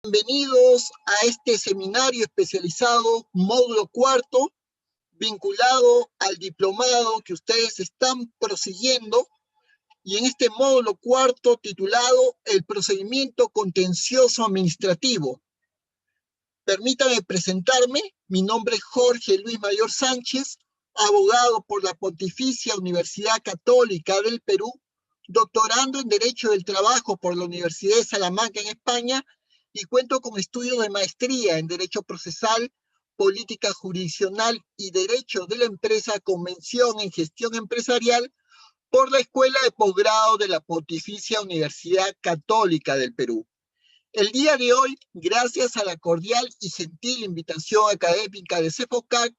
Bienvenidos a este seminario especializado, módulo cuarto, vinculado al diplomado que ustedes están prosiguiendo, y en este módulo cuarto titulado El procedimiento contencioso administrativo. Permítame presentarme. Mi nombre es Jorge Luis Mayor Sánchez, abogado por la Pontificia Universidad Católica del Perú, doctorando en Derecho del Trabajo por la Universidad de Salamanca en España, y cuento con estudios de maestría en Derecho Procesal, Política Jurisdiccional y Derecho de la Empresa con mención en Gestión Empresarial por la Escuela de Posgrado de la Pontificia Universidad Católica del Perú. El día de hoy, gracias a la cordial y gentil invitación académica de CEFOCAC,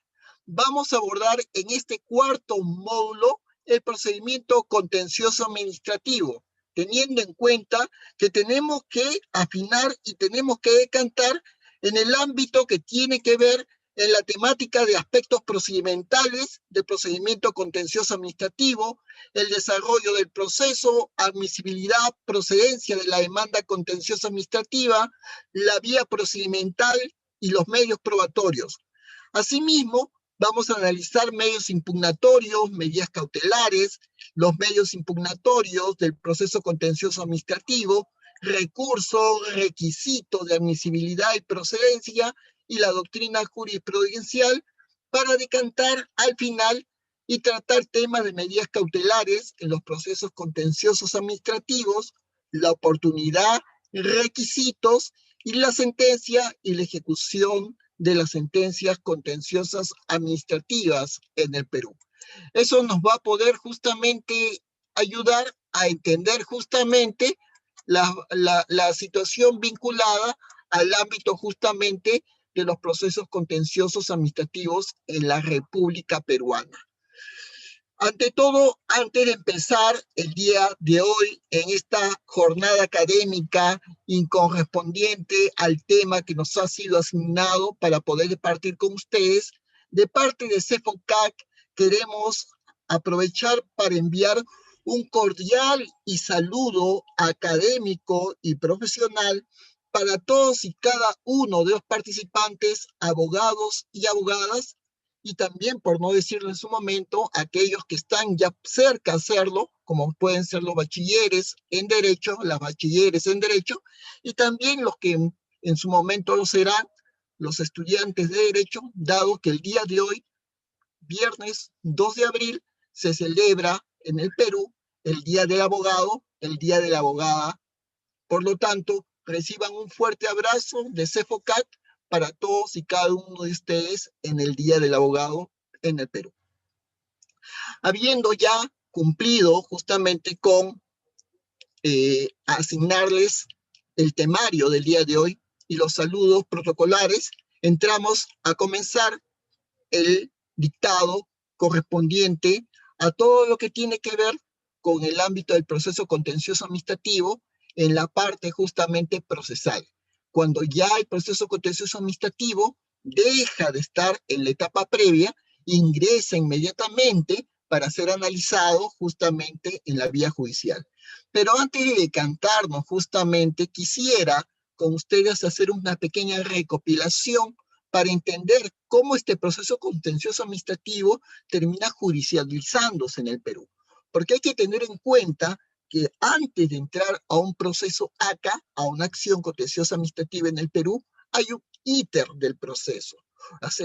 vamos a abordar en este cuarto módulo el procedimiento contencioso administrativo, teniendo en cuenta que tenemos que afinar y tenemos que decantar en el ámbito que tiene que ver en la temática de aspectos procedimentales del procedimiento contencioso administrativo, el desarrollo del proceso, admisibilidad, procedencia de la demanda contenciosa administrativa, la vía procedimental y los medios probatorios. Asimismo, vamos a analizar medios impugnatorios, medidas cautelares, los medios impugnatorios del proceso contencioso administrativo, recursos, requisitos de admisibilidad y procedencia y la doctrina jurisprudencial para decantar al final y tratar temas de medidas cautelares en los procesos contenciosos administrativos, la oportunidad, requisitos y la sentencia y la ejecución de las sentencias contenciosas administrativas en el Perú. Eso nos va a poder justamente ayudar a entender justamente la situación vinculada al ámbito justamente de los procesos contenciosos administrativos en la República Peruana. Ante todo, antes de empezar el día de hoy en esta jornada académica incorrespondiente al tema que nos ha sido asignado para poder partir con ustedes, de parte de CEFOCAC queremos aprovechar para enviar un cordial y saludo académico y profesional para todos y cada uno de los participantes, abogados y abogadas, y también, por no decirlo en su momento, aquellos que están ya cerca de hacerlo, como pueden ser los bachilleres en Derecho, las bachilleres en Derecho, y también los que en su momento lo serán, los estudiantes de Derecho, dado que el día de hoy, viernes 2 de abril, se celebra en el Perú el Día del Abogado, el Día de la Abogada. Por lo tanto, reciban un fuerte abrazo de CEFOCAC para todos y cada uno de ustedes en el Día del Abogado en el Perú. Habiendo ya cumplido justamente con asignarles el temario del día de hoy y los saludos protocolares, entramos a comenzar el dictado correspondiente a todo lo que tiene que ver con el ámbito del proceso contencioso administrativo en la parte justamente procesal. Cuando ya el proceso contencioso administrativo deja de estar en la etapa previa, ingresa inmediatamente para ser analizado justamente en la vía judicial. Pero antes de decantarnos justamente, quisiera con ustedes hacer una pequeña recopilación para entender cómo este proceso contencioso administrativo termina judicializándose en el Perú. Porque hay que tener en cuenta que antes de entrar a un proceso ACA, a una acción contenciosa administrativa en el Perú, hay un íter del proceso.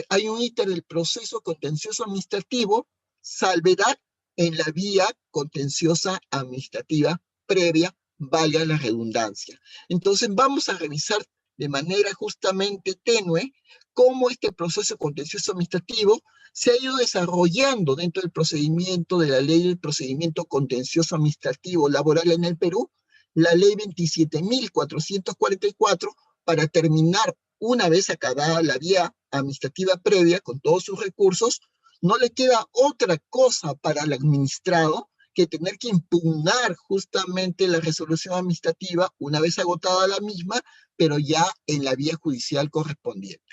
Hay un íter del proceso contencioso administrativo, salvedad en la vía contenciosa administrativa previa, valga la redundancia. Entonces vamos a revisar de manera justamente tenue cómo este proceso contencioso administrativo se ha ido desarrollando dentro del procedimiento de la ley del procedimiento contencioso administrativo laboral en el Perú, la ley 27.444, para terminar una vez acabada la vía administrativa previa con todos sus recursos. No le queda otra cosa para el administrado que tener que impugnar justamente la resolución administrativa una vez agotada la misma, pero ya en la vía judicial correspondiente.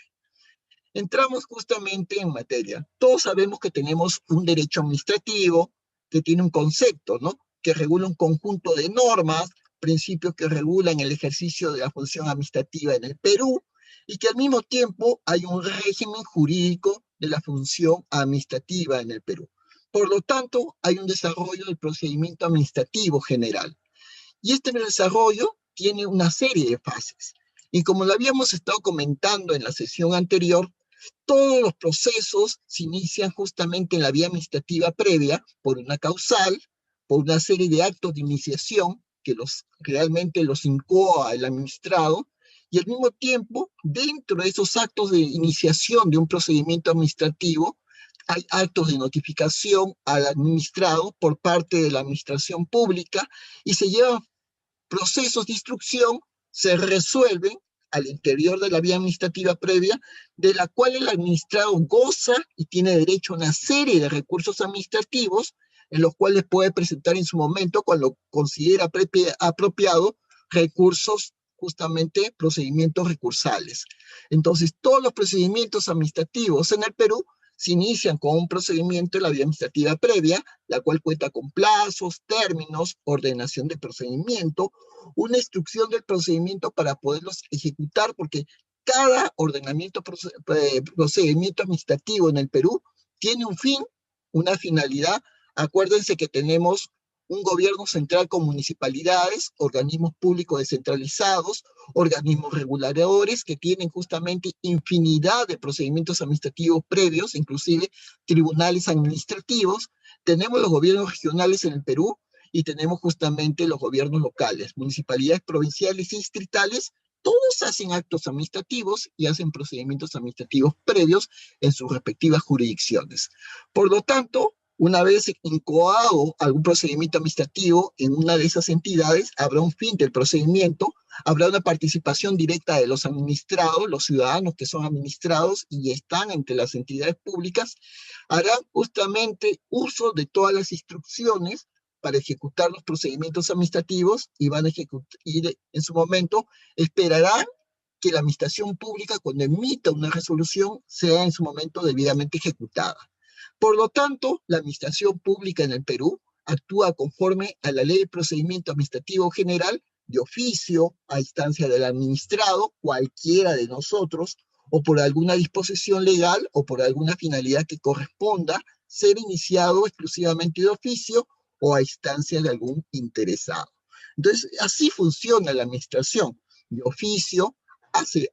Entramos justamente en materia. Todos sabemos que tenemos un derecho administrativo que tiene un concepto, ¿no? Que regula un conjunto de normas principios que regulan el ejercicio de la función administrativa en el Perú, y que al mismo tiempo hay un régimen jurídico de la función administrativa en el Perú. Por lo tanto, hay un desarrollo del procedimiento administrativo general. Y este desarrollo tiene una serie de fases. Y como lo habíamos estado comentando en la sesión anterior, todos los procesos se inician justamente en la vía administrativa previa por una causal, por una serie de actos de iniciación que realmente los incoa el administrado, y al mismo tiempo, dentro de esos actos de iniciación de un procedimiento administrativo, hay actos de notificación al administrado por parte de la administración pública y se llevan procesos de instrucción, se resuelven al interior de la vía administrativa previa, de la cual el administrado goza y tiene derecho a una serie de recursos administrativos en los cuales puede presentar en su momento, cuando considera apropiado, recursos, justamente procedimientos recursales. Entonces, todos los procedimientos administrativos en el Perú se inician con un procedimiento en la vía administrativa previa, la cual cuenta con plazos, términos, ordenación de procedimiento, una instrucción del procedimiento para poderlos ejecutar, porque cada procedimiento administrativo en el Perú tiene un fin, una finalidad. Acuérdense que tenemos un gobierno central con municipalidades, organismos públicos descentralizados, organismos reguladores que tienen justamente infinidad de procedimientos administrativos previos, inclusive tribunales administrativos. Tenemos los gobiernos regionales en el Perú y tenemos justamente los gobiernos locales, municipalidades provinciales y distritales. Todos hacen actos administrativos y hacen procedimientos administrativos previos en sus respectivas jurisdicciones. Por lo tanto, una vez incoado algún procedimiento administrativo en una de esas entidades, habrá un fin del procedimiento, habrá una participación directa de los administrados, los ciudadanos que son administrados y están entre las entidades públicas, harán justamente uso de todas las instrucciones para ejecutar los procedimientos administrativos y van a ejecutar, y en su momento esperarán que la administración pública, cuando emita una resolución, sea en su momento debidamente ejecutada. Por lo tanto, la administración pública en el Perú actúa conforme a la Ley de Procedimiento Administrativo General, de oficio, a instancia del administrado, cualquiera de nosotros, o por alguna disposición legal o por alguna finalidad que corresponda ser iniciado exclusivamente de oficio o a instancia de algún interesado. Entonces, así funciona la administración. De oficio, hace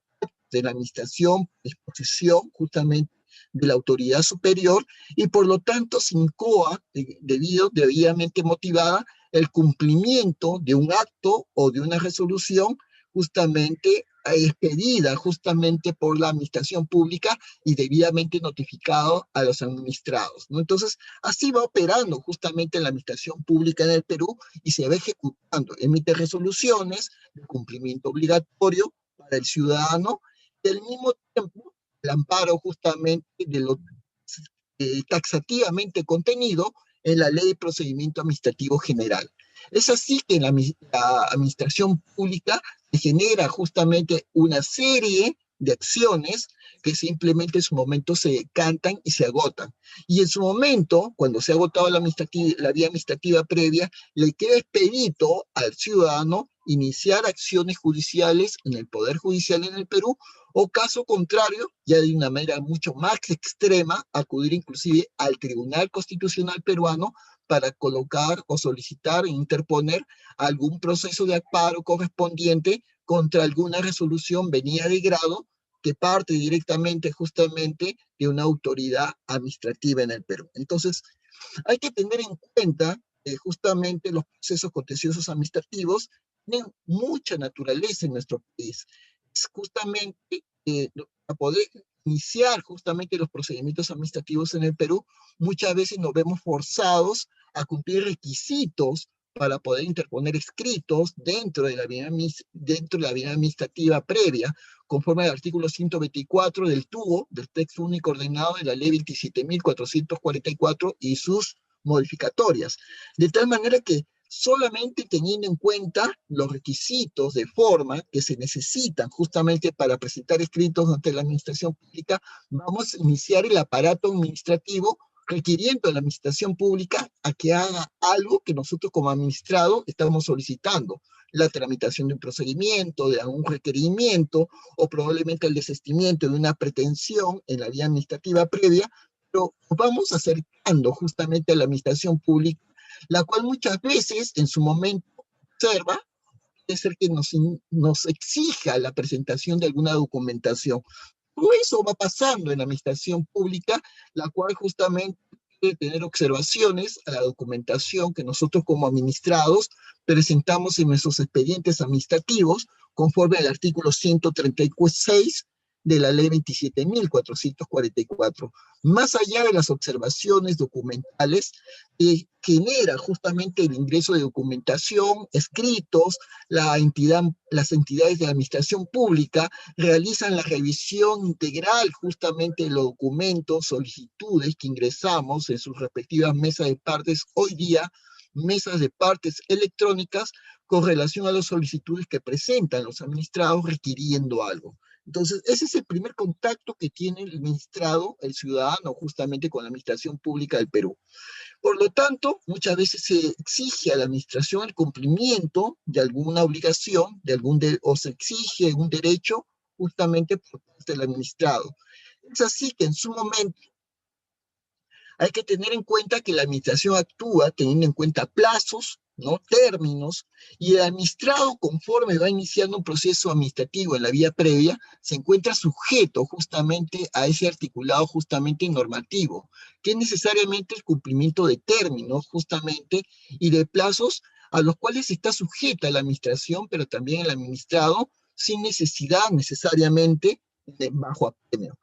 de la administración, disposición justamente de la autoridad superior y por lo tanto se incoa, debidamente motivada, el cumplimiento de un acto o de una resolución justamente expedida justamente por la administración pública y debidamente notificado a los administrados, ¿no? Entonces, así va operando justamente la administración pública en el Perú y se va ejecutando, emite resoluciones de cumplimiento obligatorio para el ciudadano y al mismo tiempo el amparo justamente de lo taxativamente contenido en la Ley de Procedimiento Administrativo General. Es así que en la administración pública se genera justamente una serie de acciones que simplemente en su momento se cantan y se agotan. Y en su momento, cuando se ha agotado la vía administrativa previa, le queda expedito al ciudadano iniciar acciones judiciales en el Poder Judicial en el Perú, o caso contrario, ya de una manera mucho más extrema, acudir inclusive al Tribunal Constitucional peruano para colocar o solicitar e interponer algún proceso de amparo correspondiente contra alguna resolución venida de grado que parte directamente justamente de una autoridad administrativa en el Perú. Entonces, hay que tener en cuenta que justamente los procesos contenciosos administrativos tienen mucha naturaleza en nuestro país. Es justamente para poder iniciar justamente los procedimientos administrativos en el Perú, muchas veces nos vemos forzados a cumplir requisitos para poder interponer escritos dentro de la vía administrativa previa, conforme al artículo 124 del TUO, del texto único ordenado de la ley 27.444 y sus modificatorias. De tal manera que solamente teniendo en cuenta los requisitos de forma que se necesitan justamente para presentar escritos ante la administración pública, vamos a iniciar el aparato administrativo requiriendo a la administración pública a que haga algo que nosotros como administrado estamos solicitando. la tramitación de un procedimiento, de algún requerimiento, o probablemente el desistimiento de una pretensión en la vía administrativa previa, pero nos vamos acercando justamente a la administración pública, la cual muchas veces en su momento observa, puede ser que nos exija la presentación de alguna documentación. Todo eso va pasando en la administración pública, la cual justamente puede tener observaciones a la documentación que nosotros como administrados presentamos en nuestros expedientes administrativos conforme al artículo 136 de la ley 27.444. Más allá de las observaciones documentales, genera justamente el ingreso de documentación, escritos, las entidades de la administración pública realizan la revisión integral justamente de los documentos, solicitudes que ingresamos en sus respectivas mesas de partes, hoy día mesas de partes electrónicas, con relación a las solicitudes que presentan los administrados requiriendo algo. Entonces, ese es el primer contacto que tiene el administrado, el ciudadano, justamente con la administración pública del Perú. Por lo tanto, muchas veces se exige a la administración el cumplimiento de alguna obligación, o se exige un derecho justamente por parte del administrado. Es así que en su momento hay que tener en cuenta que la administración actúa teniendo en cuenta plazos, ¿no? Términos, y el administrado, conforme va iniciando un proceso administrativo en la vía previa, se encuentra sujeto justamente a ese articulado justamente normativo, que es necesariamente el cumplimiento de términos justamente y de plazos a los cuales está sujeta la administración, pero también el administrado, sin necesidad necesariamente de bajo apremio.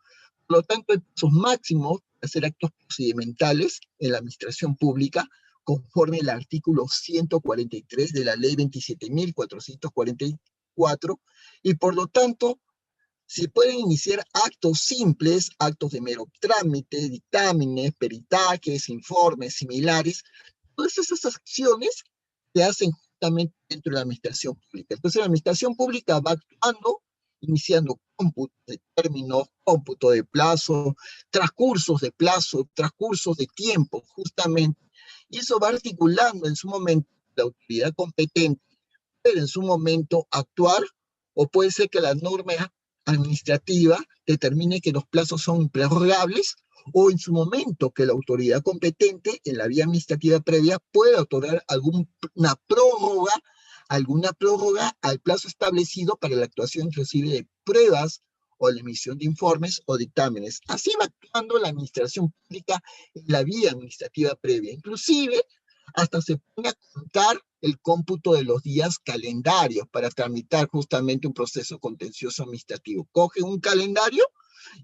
Por lo tanto, hay plazos máximos para hacer actos procedimentales en la administración pública, conforme al artículo 143 de la ley 27.444, y por lo tanto, se pueden iniciar actos simples, actos de mero trámite, dictámenes, peritajes, informes similares. Todas esas acciones se hacen justamente dentro de la administración pública. Entonces, la administración pública va actuando, iniciando cómputo de términos, cómputo de plazo, transcursos de plazo, transcursos de tiempo, justamente. Y eso va articulando en su momento la autoridad competente, puede en su momento actuar, o puede ser que la norma administrativa determine que los plazos son improrrogables, o en su momento que la autoridad competente en la vía administrativa previa pueda otorgar alguna prórroga al plazo establecido para la actuación inclusive de pruebas o la emisión de informes o dictámenes. Así va actuando la administración pública en la vía administrativa previa. Inclusive, hasta se pone a contar el cómputo de los días calendarios para tramitar justamente un proceso contencioso administrativo. Coge un calendario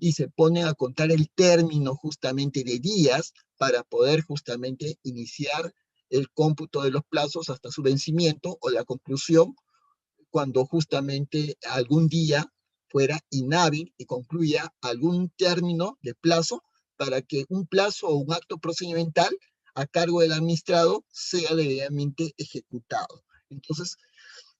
y se pone a contar el término justamente de días para poder justamente iniciar el cómputo de los plazos hasta su vencimiento o la conclusión, cuando justamente algún día fuera inhábil y concluya algún término de plazo para que un plazo o un acto procedimental a cargo del administrado sea debidamente ejecutado. Entonces,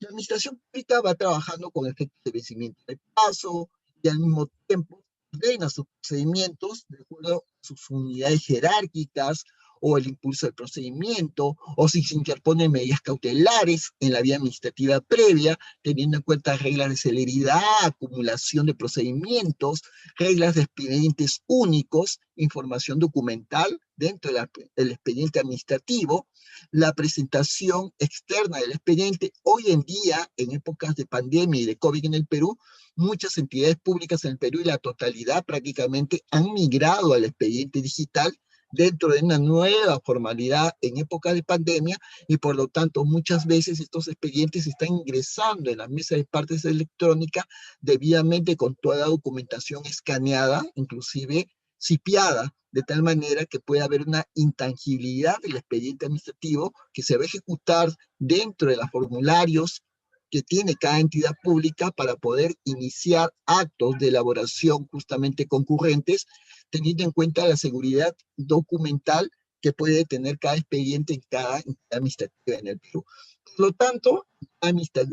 la administración pública va trabajando con efectos de vencimiento de plazo y al mismo tiempo ordena sus procedimientos de acuerdo a sus unidades jerárquicas o el impulso del procedimiento, o si se interponen medidas cautelares en la vía administrativa previa, teniendo en cuenta reglas de celeridad, acumulación de procedimientos, reglas de expedientes únicos, información documental dentro del expediente administrativo, la presentación externa del expediente. Hoy en día, en épocas de pandemia y de COVID en el Perú, muchas entidades públicas en el Perú y la totalidad prácticamente han migrado al expediente digital dentro de una nueva formalidad en época de pandemia, y por lo tanto muchas veces estos expedientes están ingresando en la mesa de partes electrónica debidamente con toda la documentación escaneada, inclusive cipiada, de tal manera que puede haber una intangibilidad del expediente administrativo que se va a ejecutar dentro de los formularios que tiene cada entidad pública para poder iniciar actos de elaboración justamente concurrentes, teniendo en cuenta la seguridad documental que puede tener cada expediente en cada entidad administrativa en el Perú. Por lo tanto, la entidad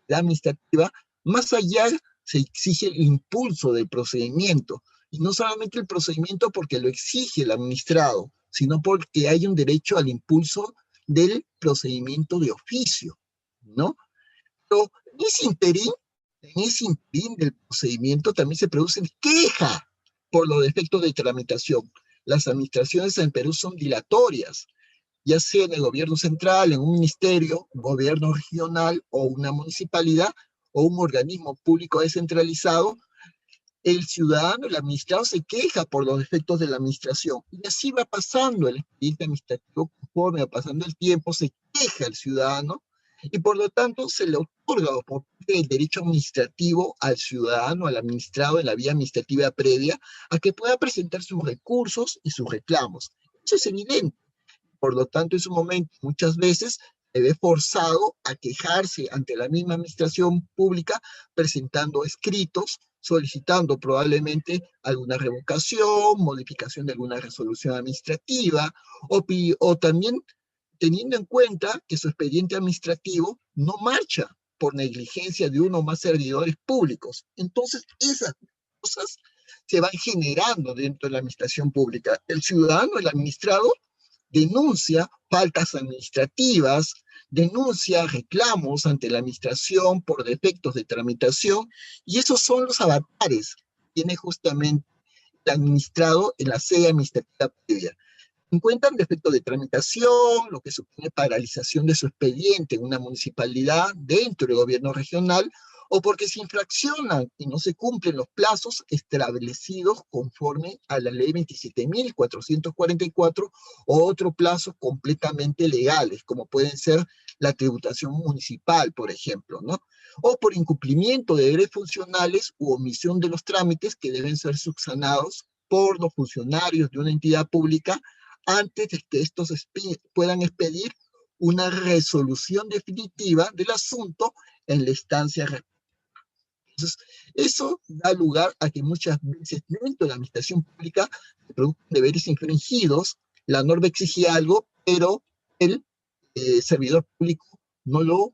administrativa, más allá, se exige el impulso del procedimiento, y no solamente el procedimiento porque lo exige el administrado, sino porque hay un derecho al impulso del procedimiento de oficio, ¿no? Pero en ese interín del procedimiento también se produce queja por los defectos de tramitación. Las administraciones en Perú son dilatorias, ya sea en el gobierno central, en un ministerio, gobierno regional o una municipalidad o un organismo público descentralizado. El ciudadano, el administrado, se queja por los defectos de la administración. Y así va pasando el expediente administrativo, conforme va pasando el tiempo, se queja el ciudadano y por lo tanto se le otorga por parte del derecho administrativo al ciudadano, al administrado en la vía administrativa previa, a que pueda presentar sus recursos y sus reclamos. Eso es evidente. Por lo tanto, en su momento, muchas veces se ve forzado a quejarse ante la misma administración pública, presentando escritos, solicitando probablemente alguna revocación, modificación de alguna resolución administrativa, o también teniendo en cuenta que su expediente administrativo no marcha por negligencia de uno o más servidores públicos. Entonces, esas cosas se van generando dentro de la administración pública. El ciudadano, el administrado, denuncia faltas administrativas, denuncia reclamos ante la administración por defectos de tramitación, y esos son los avatares que tiene justamente el administrado en la sede administrativa previa. Encuentran defectos de tramitación, lo que supone paralización de su expediente en una municipalidad dentro del gobierno regional, o porque se infraccionan y no se cumplen los plazos establecidos conforme a la ley 27.444 o otros plazos completamente legales, como pueden ser la tributación municipal, por ejemplo, ¿no? O por incumplimiento de deberes funcionales u omisión de los trámites que deben ser subsanados por los funcionarios de una entidad pública antes de que estos puedan expedir una resolución definitiva del asunto en la instancia respectiva. Entonces, eso da lugar a que muchas veces dentro de la administración pública se produzcan deberes infringidos, la norma exige algo, pero el servidor público no lo,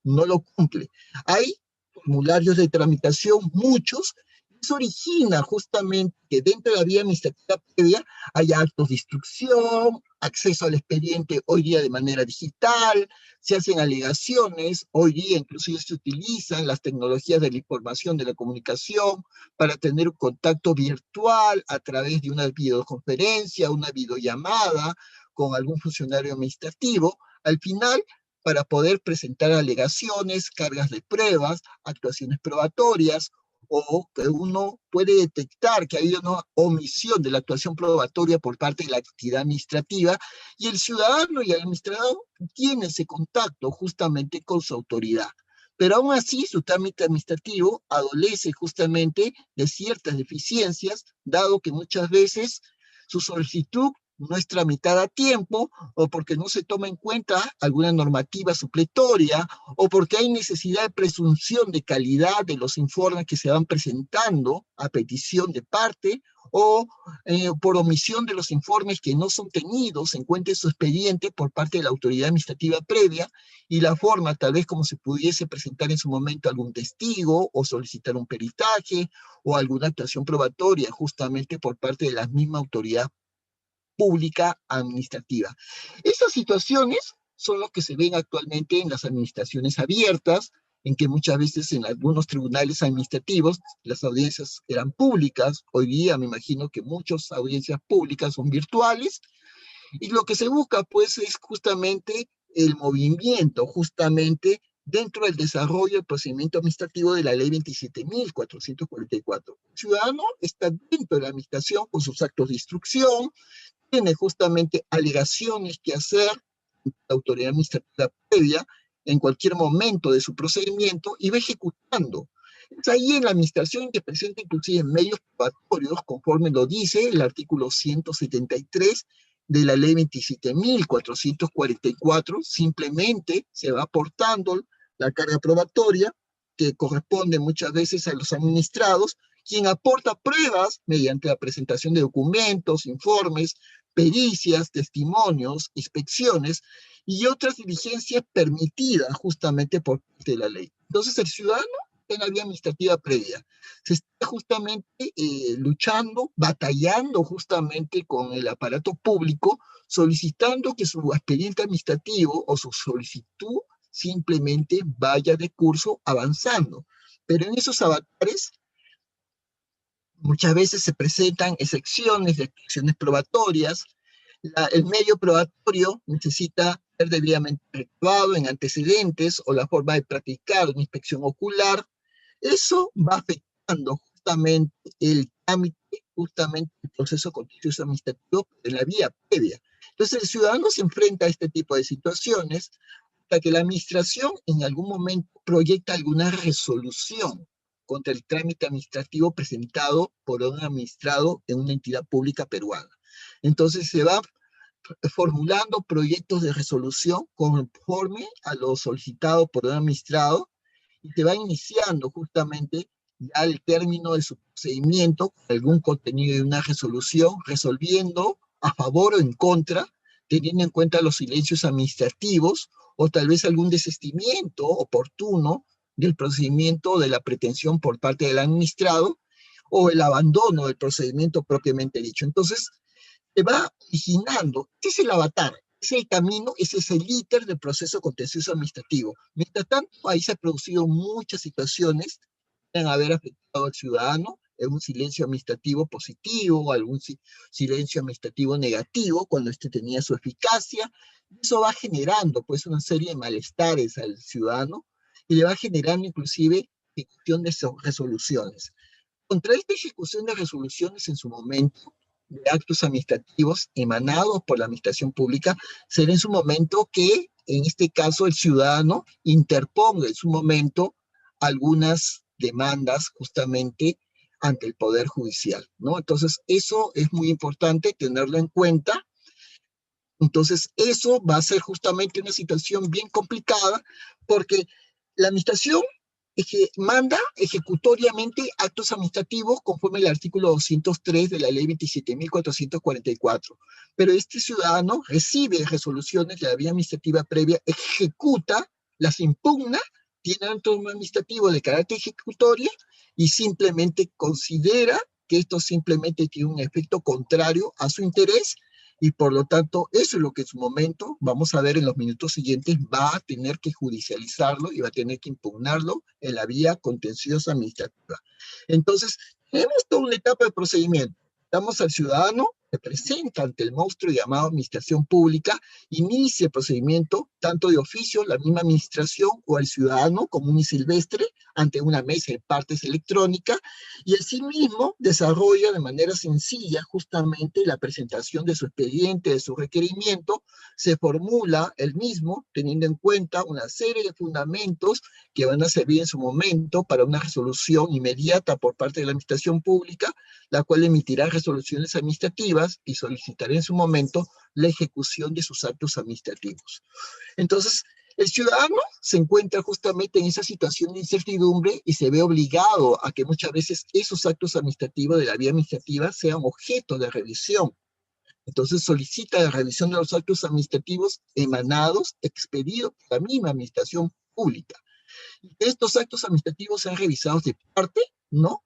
no lo cumple. Hay formularios de tramitación, muchos. Eso origina justamente que dentro de la vía administrativa previa haya actos de instrucción, acceso al expediente hoy día de manera digital, se hacen alegaciones, hoy día inclusive se utilizan las tecnologías de la información, de la comunicación, para tener un contacto virtual a través de una videoconferencia, una videollamada con algún funcionario administrativo. Al final, para poder presentar alegaciones, cargas de pruebas, actuaciones probatorias, o que uno puede detectar que ha habido una omisión de la actuación probatoria por parte de la entidad administrativa, y el ciudadano y el administrador tiene ese contacto justamente con su autoridad. Pero aún así, su trámite administrativo adolece justamente de ciertas deficiencias, dado que muchas veces su solicitud no es tramitada a tiempo, o porque no se toma en cuenta alguna normativa supletoria, o porque hay necesidad de presunción de calidad de los informes que se van presentando a petición de parte, o por omisión de los informes que no son tenidos en cuenta en su expediente por parte de la autoridad administrativa previa, y la forma tal vez como se pudiese presentar en su momento algún testigo, o solicitar un peritaje, o alguna actuación probatoria justamente por parte de la misma autoridad pública administrativa. Esas situaciones son lo que se ven actualmente en las administraciones abiertas, en que muchas veces en algunos tribunales administrativos las audiencias eran públicas. Hoy día me imagino que muchas audiencias públicas son virtuales, y lo que se busca pues es justamente el movimiento, justamente dentro del desarrollo del procedimiento administrativo de la ley 27.444. El ciudadano está dentro de la administración con sus actos de instrucción, tiene justamente alegaciones que hacer a la autoridad administrativa previa en cualquier momento de su procedimiento y va ejecutando. Es ahí en la administración que presenta inclusive medios probatorios, conforme lo dice el artículo 173 de la ley 27.444, simplemente se va aportando la carga probatoria que corresponde muchas veces a los administrados, quien aporta pruebas mediante la presentación de documentos, informes, pericias, testimonios, inspecciones y otras diligencias permitidas justamente por parte de la ley. Entonces el ciudadano en la vía administrativa previa se está justamente luchando, batallando justamente con el aparato público, solicitando que su expediente administrativo o su solicitud simplemente vaya de curso avanzando. Pero en esos avatares muchas veces se presentan excepciones de acciones probatorias. El medio probatorio necesita ser debidamente recabado en antecedentes o la forma de practicar una inspección ocular. Eso va afectando justamente el trámite, justamente el proceso contencioso administrativo en la vía previa. Entonces el ciudadano se enfrenta a este tipo de situaciones hasta que la administración en algún momento proyecta alguna resolución contra el trámite administrativo presentado por un administrado en una entidad pública peruana. Entonces se va formulando proyectos de resolución conforme a lo solicitado por un administrado y se va iniciando justamente ya el término de su procedimiento, algún contenido de una resolución, resolviendo a favor o en contra, teniendo en cuenta los silencios administrativos o tal vez algún desistimiento oportuno del procedimiento o de la pretensión por parte del administrado o el abandono del procedimiento propiamente dicho. Entonces, se va originando, ese es el avatar, ese es el camino, ese es el íter del proceso contencioso administrativo. Mientras tanto, ahí se han producido muchas situaciones que pueden haber afectado al ciudadano en un silencio administrativo positivo o algún silencio administrativo negativo cuando este tenía su eficacia. Eso va generando pues una serie de malestares al ciudadano y le va generando inclusive ejecución de resoluciones. Contra esta ejecución de resoluciones en su momento, de actos administrativos emanados por la administración pública, será en su momento que, en este caso, el ciudadano interponga en su momento algunas demandas justamente ante el Poder Judicial, ¿no? Entonces, eso es muy importante tenerlo en cuenta. Entonces, eso va a ser justamente una situación bien complicada porque la administración manda ejecutoriamente actos administrativos conforme al artículo 203 de la ley 27.444. Pero este ciudadano recibe resoluciones de la vía administrativa previa, ejecuta, las impugna, tiene un acto administrativo de carácter ejecutorio y simplemente considera que esto simplemente tiene un efecto contrario a su interés y por lo tanto, eso es lo que en su momento, vamos a ver en los minutos siguientes, va a tener que judicializarlo y va a tener que impugnarlo en la vía contenciosa administrativa. Entonces, tenemos toda una etapa de procedimiento. Damos al ciudadano, se presenta ante el monstruo llamado administración pública, inicia el procedimiento, tanto de oficio, la misma administración, o al ciudadano común y silvestre, ante una mesa de partes electrónica, y asimismo desarrolla de manera sencilla justamente la presentación de su expediente, de su requerimiento, se formula el mismo teniendo en cuenta una serie de fundamentos que van a servir en su momento para una resolución inmediata por parte de la administración pública, la cual emitirá resoluciones administrativas y solicitará en su momento la ejecución de sus actos administrativos. Entonces, el ciudadano se encuentra justamente en esa situación de incertidumbre y se ve obligado a que muchas veces esos actos administrativos de la vía administrativa sean objeto de revisión. Entonces solicita la revisión de los actos administrativos emanados, expedidos por la misma administración pública. Y que estos actos administrativos sean revisados de parte, ¿no?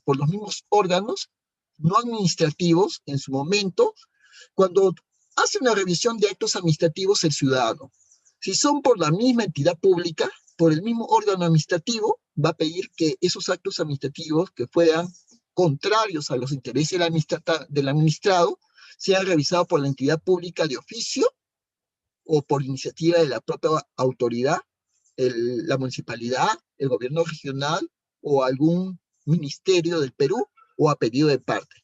Por los mismos órganos no administrativos en su momento, cuando hace una revisión de actos administrativos el ciudadano. Si son por la misma entidad pública, por el mismo órgano administrativo, va a pedir que esos actos administrativos que fueran contrarios a los intereses del administrado sean revisados por la entidad pública de oficio o por iniciativa de la propia autoridad, la municipalidad, el gobierno regional o algún ministerio del Perú o a pedido de parte.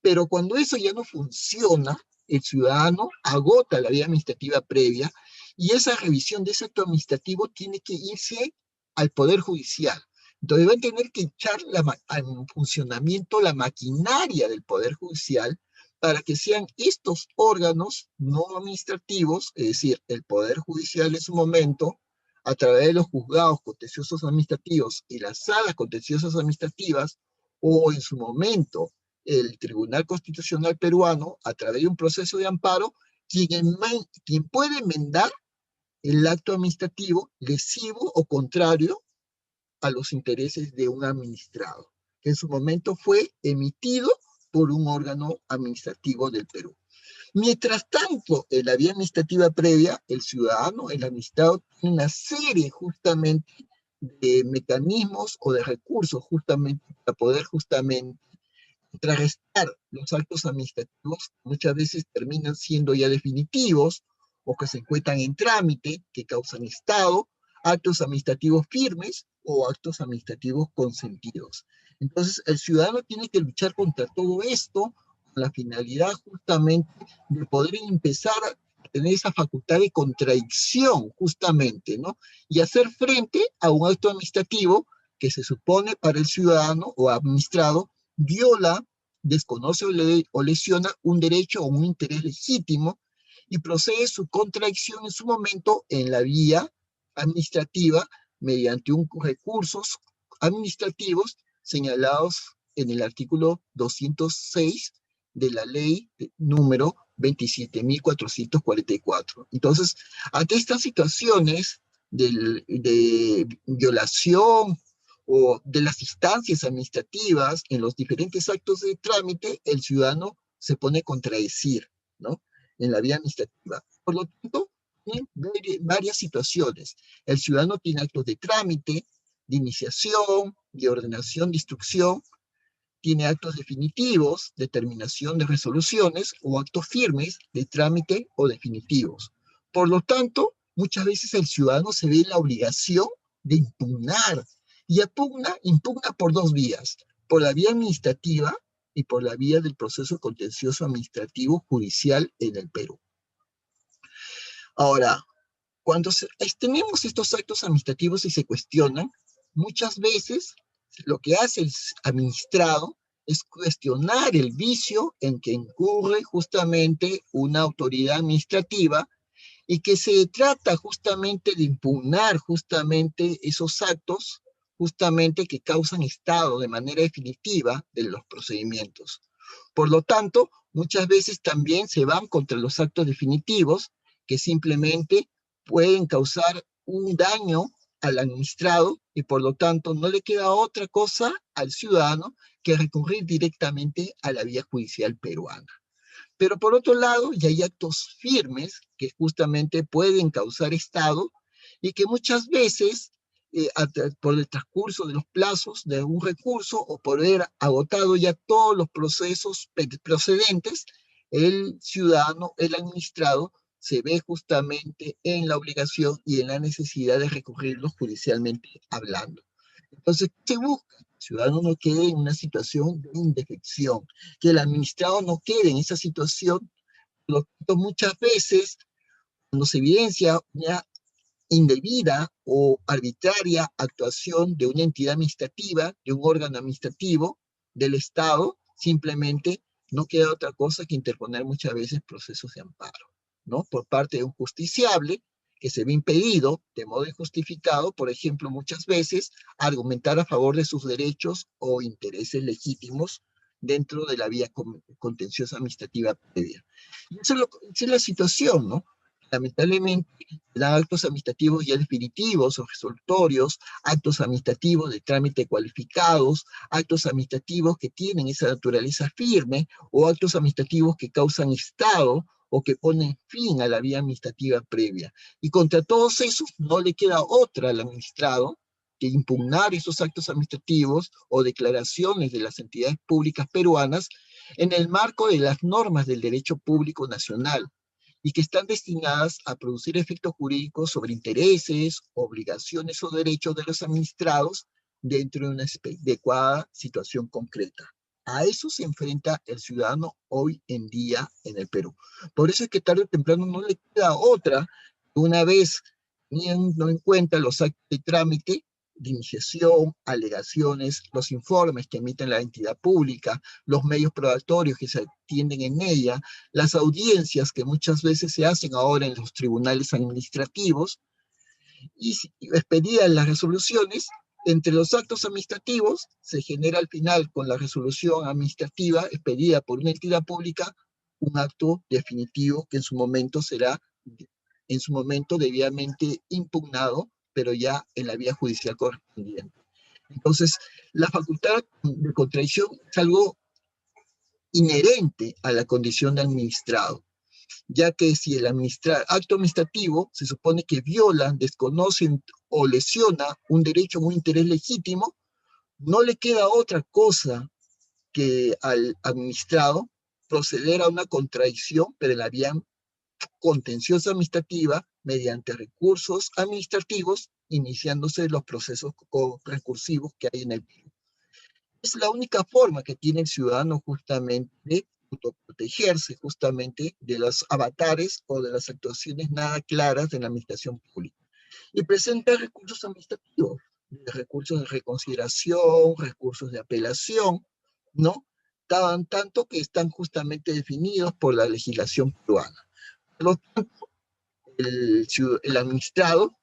Pero cuando eso ya no funciona, el ciudadano agota la vía administrativa previa y esa revisión de ese acto administrativo tiene que irse al Poder Judicial. Entonces va a tener que echar en funcionamiento la maquinaria del Poder Judicial para que sean estos órganos no administrativos, es decir, el Poder Judicial en su momento, a través de los juzgados contenciosos administrativos y las salas contenciosas administrativas, o en su momento el Tribunal Constitucional peruano, a través de un proceso de amparo, quien puede enmendar el acto administrativo lesivo o contrario a los intereses de un administrado, que en su momento fue emitido por un órgano administrativo del Perú. Mientras tanto, en la vía administrativa previa, el ciudadano, el administrado, tiene una serie justamente de mecanismos o de recursos justamente para poder justamente contrarrestar los actos administrativos, muchas veces terminan siendo ya definitivos o que se encuentran en trámite, que causan estado, actos administrativos firmes o actos administrativos consentidos. Entonces, el ciudadano tiene que luchar contra todo esto con la finalidad justamente de poder empezar a tener esa facultad de contradicción justamente, ¿no? Y hacer frente a un acto administrativo que se supone para el ciudadano o administrado viola, desconoce o lesiona un derecho o un interés legítimo y procede su contradicción en su momento en la vía administrativa mediante recursos administrativos señalados en el artículo 206 de la ley número 27.444. Entonces, ante estas situaciones de violación o de las instancias administrativas en los diferentes actos de trámite, el ciudadano se pone a contradecir, ¿no? En la vía administrativa. Por lo tanto, tiene varias situaciones. El ciudadano tiene actos de trámite, de iniciación, de ordenación, de instrucción, tiene actos definitivos, determinación de resoluciones o actos firmes de trámite o definitivos. Por lo tanto, muchas veces el ciudadano se ve en la obligación de impugnar y impugna por dos vías, por la vía administrativa y por la vía del proceso contencioso administrativo judicial en el Perú. Ahora, cuando tenemos estos actos administrativos y se cuestionan, muchas veces lo que hace el administrado es cuestionar el vicio en que incurre justamente una autoridad administrativa y que se trata justamente de impugnar justamente esos actos justamente que causan estado de manera definitiva de los procedimientos. Por lo tanto, muchas veces también se van contra los actos definitivos que simplemente pueden causar un daño al administrado y por lo tanto no le queda otra cosa al ciudadano que recurrir directamente a la vía judicial peruana. Pero por otro lado, ya hay actos firmes que justamente pueden causar estado y que muchas veces, por el transcurso de los plazos de un recurso o por haber agotado ya todos los procesos procedentes, el ciudadano, el administrado, se ve justamente en la obligación y en la necesidad de recurrirlos judicialmente hablando. Entonces, ¿qué se busca? Que el ciudadano no quede en una situación de indefección, que el administrado no quede en esa situación. Por lo tanto, muchas veces, cuando se evidencia una indebida o arbitraria actuación de una entidad administrativa, de un órgano administrativo del Estado, simplemente no queda otra cosa que interponer muchas veces procesos de amparo, ¿no? Por parte de un justiciable que se ve impedido de modo injustificado, por ejemplo, muchas veces, argumentar a favor de sus derechos o intereses legítimos dentro de la vía contenciosa administrativa previa. Y esa es la situación, ¿no? Lamentablemente, dan actos administrativos ya definitivos o resolutorios, actos administrativos de trámite cualificados, actos administrativos que tienen esa naturaleza firme o actos administrativos que causan estado o que ponen fin a la vía administrativa previa. Y contra todos esos no le queda otra al administrado que impugnar esos actos administrativos o declaraciones de las entidades públicas peruanas en el marco de las normas del derecho público nacional y que están destinadas a producir efectos jurídicos sobre intereses, obligaciones o derechos de los administrados dentro de una adecuada situación concreta. A eso se enfrenta el ciudadano hoy en día en el Perú. Por eso es que tarde o temprano no le queda otra, una vez teniendo en cuenta los actos de trámite, de iniciación, alegaciones, los informes que emiten la entidad pública, los medios probatorios que se atienden en ella, las audiencias que muchas veces se hacen ahora en los tribunales administrativos, y expedidas las resoluciones, entre los actos administrativos se genera al final con la resolución administrativa expedida por una entidad pública un acto definitivo que en su momento será, en su momento debidamente impugnado, pero ya en la vía judicial correspondiente. Entonces, la facultad de contradicción es algo inherente a la condición de administrado. ya que si el acto administrativo se supone que viola, desconoce o lesiona un derecho o un interés legítimo, no le queda otra cosa que al administrado proceder a una contradicción, pero en la vía contenciosa administrativa, mediante recursos administrativos, iniciándose los procesos recursivos que hay en el Perú. Es la única forma que tiene el ciudadano justamente de autoprotegerse justamente de los avatares o de las actuaciones nada claras de la administración pública. Y presenta recursos administrativos, recursos de reconsideración, recursos de apelación, ¿no? Tanto que están justamente definidos por la legislación peruana. Por lo tanto, el administrado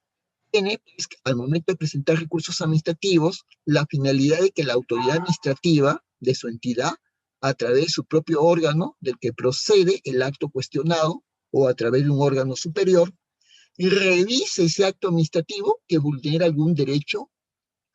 tiene, pues, al momento de presentar recursos administrativos, la finalidad de que la autoridad administrativa de su entidad, a través de su propio órgano del que procede el acto cuestionado, o a través de un órgano superior, y revise ese acto administrativo que vulnera algún derecho,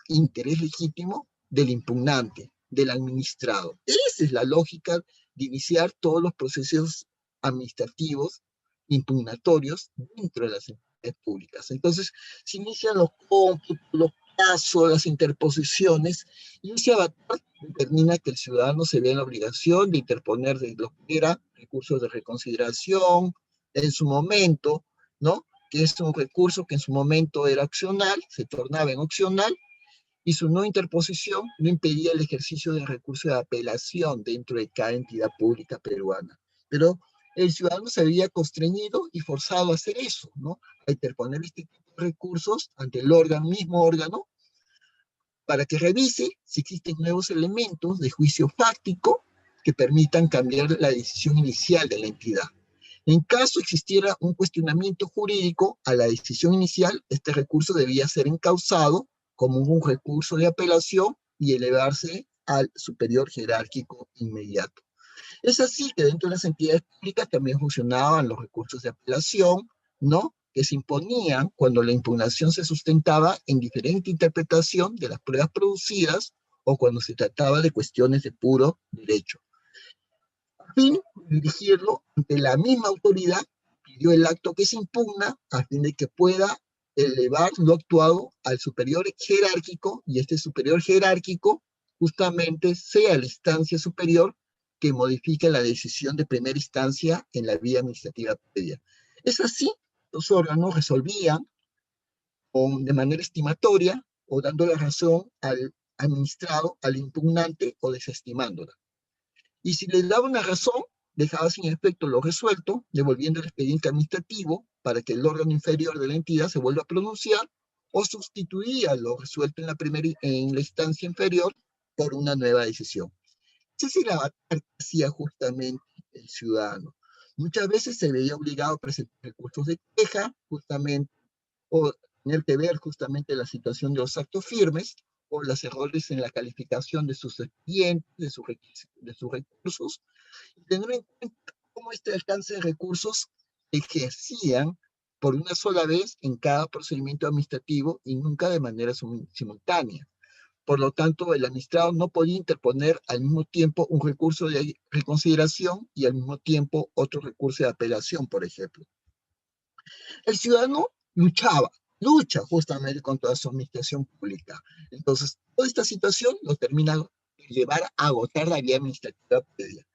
interés legítimo del impugnante, del administrado. Esa es la lógica de iniciar todos los procesos administrativos impugnatorios dentro de las entidades públicas. Entonces, se inician los cómputos, los casos, las interposiciones, y ese avatar determina que el ciudadano se ve en la obligación de interponer de lo que era recursos de reconsideración en su momento, ¿no? Que es un recurso que en su momento era opcional, se tornaba en opcional, y su no interposición no impedía el ejercicio del recurso de apelación dentro de cada entidad pública peruana. Pero el ciudadano se había constreñido y forzado a hacer eso, ¿no? A interponer este tipo de recursos ante el mismo órgano, para que revise si existen nuevos elementos de juicio fáctico que permitan cambiar la decisión inicial de la entidad. En caso existiera un cuestionamiento jurídico a la decisión inicial, este recurso debía ser encauzado como un recurso de apelación y elevarse al superior jerárquico inmediato. Es así que dentro de las entidades públicas también funcionaban los recursos de apelación, ¿no? Que se imponían cuando la impugnación se sustentaba en diferente interpretación de las pruebas producidas o cuando se trataba de cuestiones de puro derecho. A fin de dirigirlo ante la misma autoridad, pidió el acto que se impugna a fin de que pueda elevar lo actuado al superior jerárquico, y este superior jerárquico justamente sea la instancia superior que modifique la decisión de primera instancia en la vía administrativa previa. Es así, los órganos resolvían de manera estimatoria o dando la razón al administrado, al impugnante, o desestimándola. Y si le daba una razón, dejaba sin efecto lo resuelto, devolviendo el expediente administrativo para que el órgano inferior de la entidad se vuelva a pronunciar, o sustituía lo resuelto en la instancia inferior por una nueva decisión. Ese es el avatar que hacía justamente el ciudadano. Muchas veces se veía obligado a presentar recursos de queja, justamente, o tener que ver justamente la situación de los actos firmes, o los errores en la calificación de sus expedientes, de sus recursos, y tener en cuenta cómo este alcance de recursos ejercían por una sola vez en cada procedimiento administrativo y nunca de manera simultánea. Por lo tanto, el administrado no podía interponer al mismo tiempo un recurso de reconsideración y al mismo tiempo otro recurso de apelación, por ejemplo. El ciudadano lucha justamente contra su administración pública. Entonces, toda esta situación lo termina de llevar a agotar la vía administrativa previa.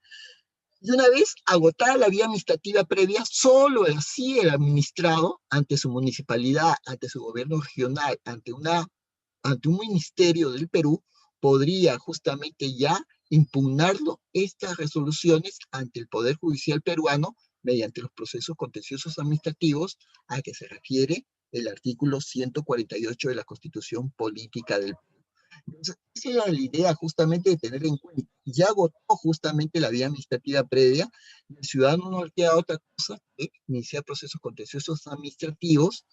Y una vez agotada la vía administrativa previa, solo así el administrado, ante su municipalidad, ante su gobierno regional, ante un ministerio del Perú, podría justamente ya impugnarlo estas resoluciones ante el Poder Judicial peruano mediante los procesos contenciosos administrativos a que se refiere el artículo 148 de la Constitución Política del Perú. Entonces, esa era la idea justamente de tener en cuenta. Ya agotó justamente la vía administrativa previa, el ciudadano no le queda otra cosa que iniciar procesos contenciosos administrativos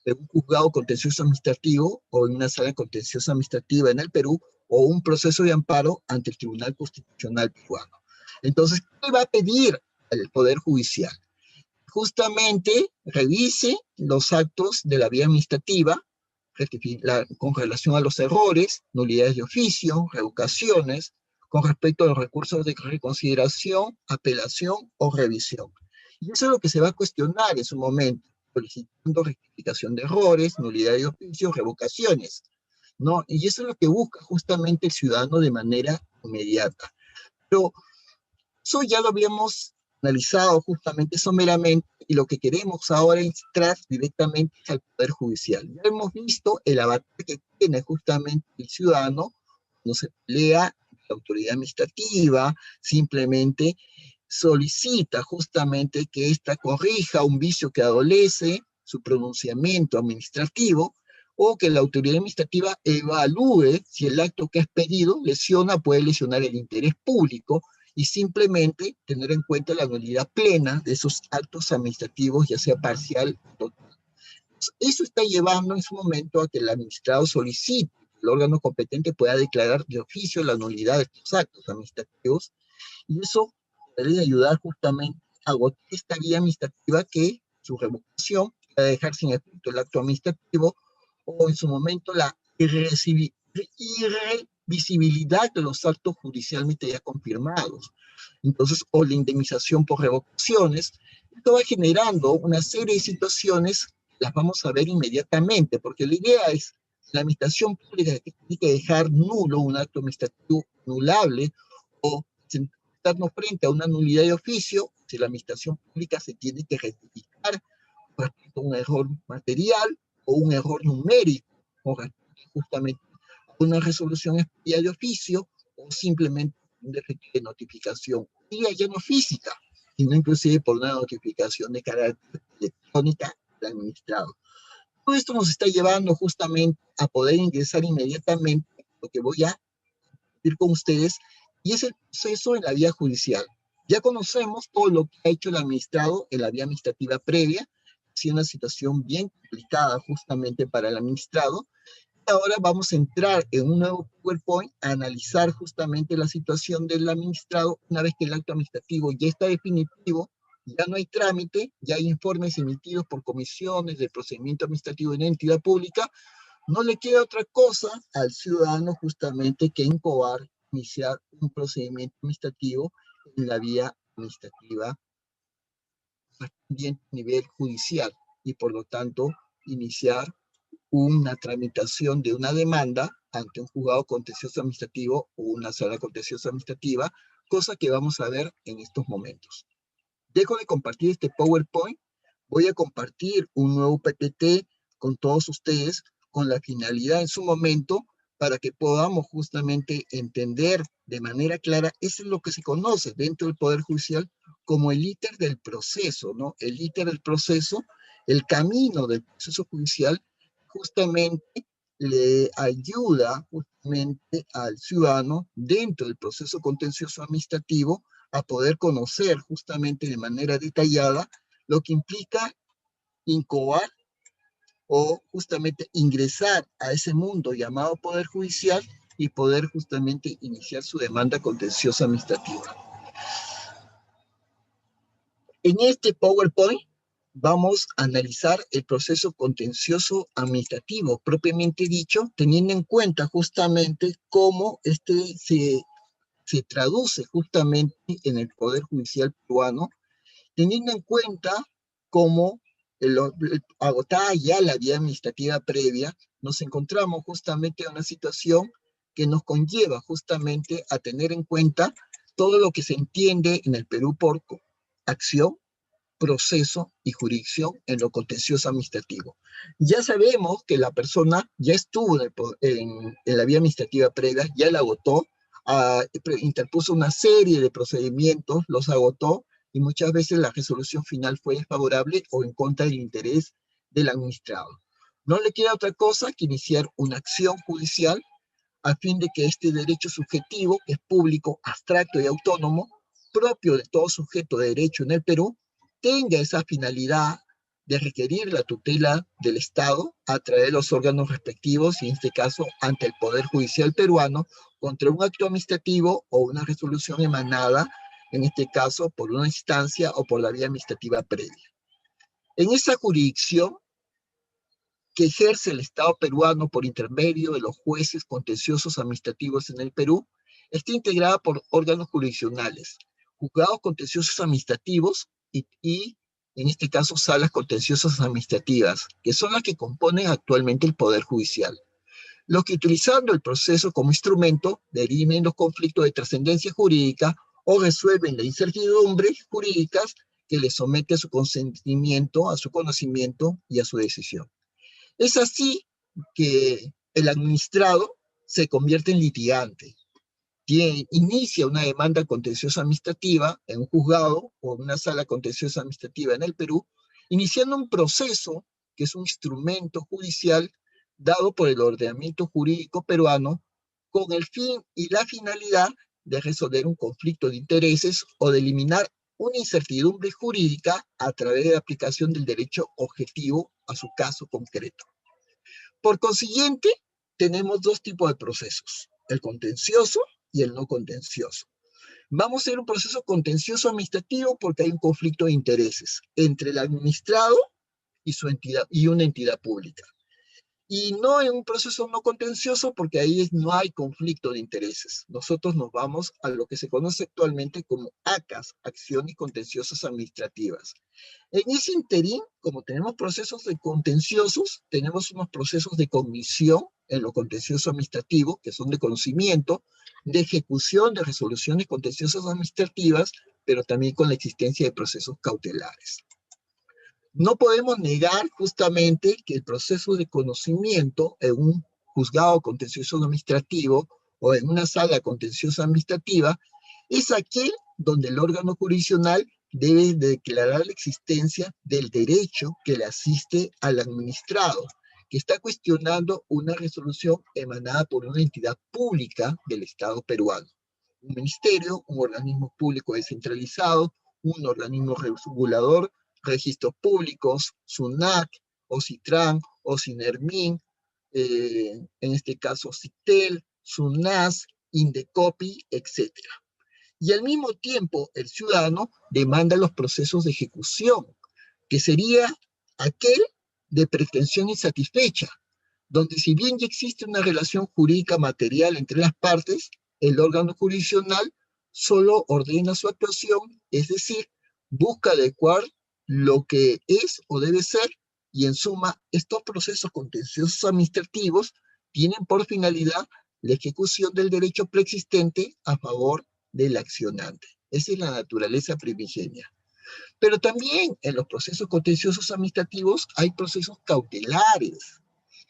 en un juzgado contencioso administrativo o en una sala contenciosa administrativa en el Perú, o un proceso de amparo ante el Tribunal Constitucional peruano. Entonces, ¿qué va a pedir el Poder Judicial? Justamente revise los actos de la vía administrativa con relación a los errores, nulidades de oficio, revocaciones, con respecto a los recursos de reconsideración, apelación o revisión. Y eso es lo que se va a cuestionar en su momento, solicitando rectificación de errores, nulidad de oficios, revocaciones, ¿no? Y eso es lo que busca justamente el ciudadano de manera inmediata. Pero eso ya lo habíamos analizado justamente someramente y lo que queremos ahora es entrar directamente al Poder Judicial. Ya hemos visto el avatar que tiene justamente el ciudadano cuando se pelea la autoridad administrativa, simplemente solicita justamente que ésta corrija un vicio que adolece su pronunciamiento administrativo o que la autoridad administrativa evalúe si el acto que es pedido puede lesionar el interés público y simplemente tener en cuenta la nulidad plena de esos actos administrativos, ya sea parcial o total. Eso está llevando en su momento a que el administrado solicite que el órgano competente pueda declarar de oficio la nulidad de estos actos administrativos y eso puede ayudar justamente a agotar esta vía administrativa que su revocación va a dejar sin efecto el acto administrativo o en su momento la irrevisibilidad de los actos judicialmente ya confirmados. Entonces, o la indemnización por revocaciones. Esto va generando una serie de situaciones, las vamos a ver inmediatamente, porque la idea es la administración pública que tiene que dejar nulo un acto administrativo anulable o sentarnos frente a una nulidad de oficio si la administración pública se tiene que rectificar respecto a un error material o un error numérico o justamente una resolución expedida de oficio o simplemente un defecto de notificación, y ya no física, sino inclusive por una notificación de carácter electrónica del administrado. Todo esto nos está llevando justamente a poder ingresar inmediatamente lo que voy a ir con ustedes, y es el proceso en la vía judicial. Ya conocemos todo lo que ha hecho el administrado en la vía administrativa previa, ha sido una situación bien complicada justamente para el administrado. Ahora vamos a entrar en un nuevo PowerPoint a analizar justamente la situación del administrado una vez que el acto administrativo ya está definitivo, ya no hay trámite, ya hay informes emitidos por comisiones de procedimiento administrativo en entidad pública, no le queda otra cosa al ciudadano justamente que iniciar un procedimiento administrativo en la vía administrativa a nivel judicial y por lo tanto iniciar una tramitación de una demanda ante un juzgado contencioso administrativo o una sala contenciosa administrativa, cosa que vamos a ver en estos momentos. Dejo de compartir este PowerPoint, voy a compartir un nuevo PPT con todos ustedes con la finalidad en su momento para que podamos justamente entender de manera clara, eso es lo que se conoce dentro del Poder Judicial como el íter del proceso, ¿no? El íter del proceso, el camino del proceso judicial, justamente le ayuda justamente al ciudadano dentro del proceso contencioso administrativo a poder conocer justamente de manera detallada lo que implica incoar o justamente ingresar a ese mundo llamado Poder Judicial y poder justamente iniciar su demanda contenciosa administrativa. En este PowerPoint vamos a analizar el proceso contencioso administrativo, propiamente dicho, teniendo en cuenta justamente cómo se traduce justamente en el Poder Judicial peruano, teniendo en cuenta cómo agotada ya la vía administrativa previa, nos encontramos justamente en una situación que nos conlleva justamente a tener en cuenta todo lo que se entiende en el Perú por acción, proceso y jurisdicción en lo contencioso administrativo. Ya sabemos que la persona ya estuvo en la vía administrativa previa, ya la agotó, interpuso una serie de procedimientos, los agotó, y muchas veces la resolución final fue desfavorable o en contra del interés del administrado. No le queda otra cosa que iniciar una acción judicial a fin de que este derecho subjetivo, que es público, abstracto y autónomo, propio de todo sujeto de derecho en el Perú, tenga esa finalidad de requerir la tutela del Estado a través de los órganos respectivos, y en este caso ante el Poder Judicial peruano, contra un acto administrativo o una resolución emanada, en este caso por una instancia o por la vía administrativa previa. En esa jurisdicción que ejerce el Estado peruano por intermedio de los jueces contenciosos administrativos en el Perú, está integrada por órganos jurisdiccionales, juzgados contenciosos administrativos, y en este caso salas contenciosas administrativas, que son las que componen actualmente el Poder Judicial, los que utilizando el proceso como instrumento dirimen los conflictos de trascendencia jurídica o resuelven las incertidumbres jurídicas que les somete a su consentimiento, a su conocimiento y a su decisión. Es así que el administrado se convierte en litigante, inicia una demanda contenciosa administrativa en un juzgado o en una sala contenciosa administrativa en el Perú, iniciando un proceso que es un instrumento judicial dado por el ordenamiento jurídico peruano con el fin y la finalidad de resolver un conflicto de intereses o de eliminar una incertidumbre jurídica a través de la aplicación del derecho objetivo a su caso concreto. Por consiguiente, tenemos dos tipos de procesos, el contencioso y el no contencioso. Vamos a hacer un proceso contencioso administrativo porque hay un conflicto de intereses entre el administrado y, una entidad pública. Y no en un proceso no contencioso porque ahí no hay conflicto de intereses. Nosotros nos vamos a lo que se conoce actualmente como ACAS, Acciones Contenciosas Administrativas. En ese interín, como tenemos procesos de contenciosos, tenemos unos procesos de comisión en lo contencioso administrativo, que son de conocimiento, de ejecución de resoluciones contenciosas administrativas, pero también con la existencia de procesos cautelares. No podemos negar justamente que el proceso de conocimiento en un juzgado contencioso administrativo o en una sala contenciosa administrativa es aquel donde el órgano jurisdiccional debe declarar la existencia del derecho que le asiste al administrado, que está cuestionando una resolución emanada por una entidad pública del Estado peruano. Un ministerio, un organismo público descentralizado, un organismo regulador, registros públicos, SUNAT, OCITRAN, OCINERMIN, en este caso CITEL, SUNAS, INDECOPI, etc. Y al mismo tiempo, el ciudadano demanda los procesos de ejecución, que sería aquel de pretensión insatisfecha, donde si bien ya existe una relación jurídica material entre las partes, el órgano jurisdiccional solo ordena su actuación, es decir, busca adecuar lo que es o debe ser, y en suma, estos procesos contenciosos administrativos tienen por finalidad la ejecución del derecho preexistente a favor del accionante. Esa es la naturaleza primigenia. Pero también en los procesos contenciosos administrativos hay procesos cautelares,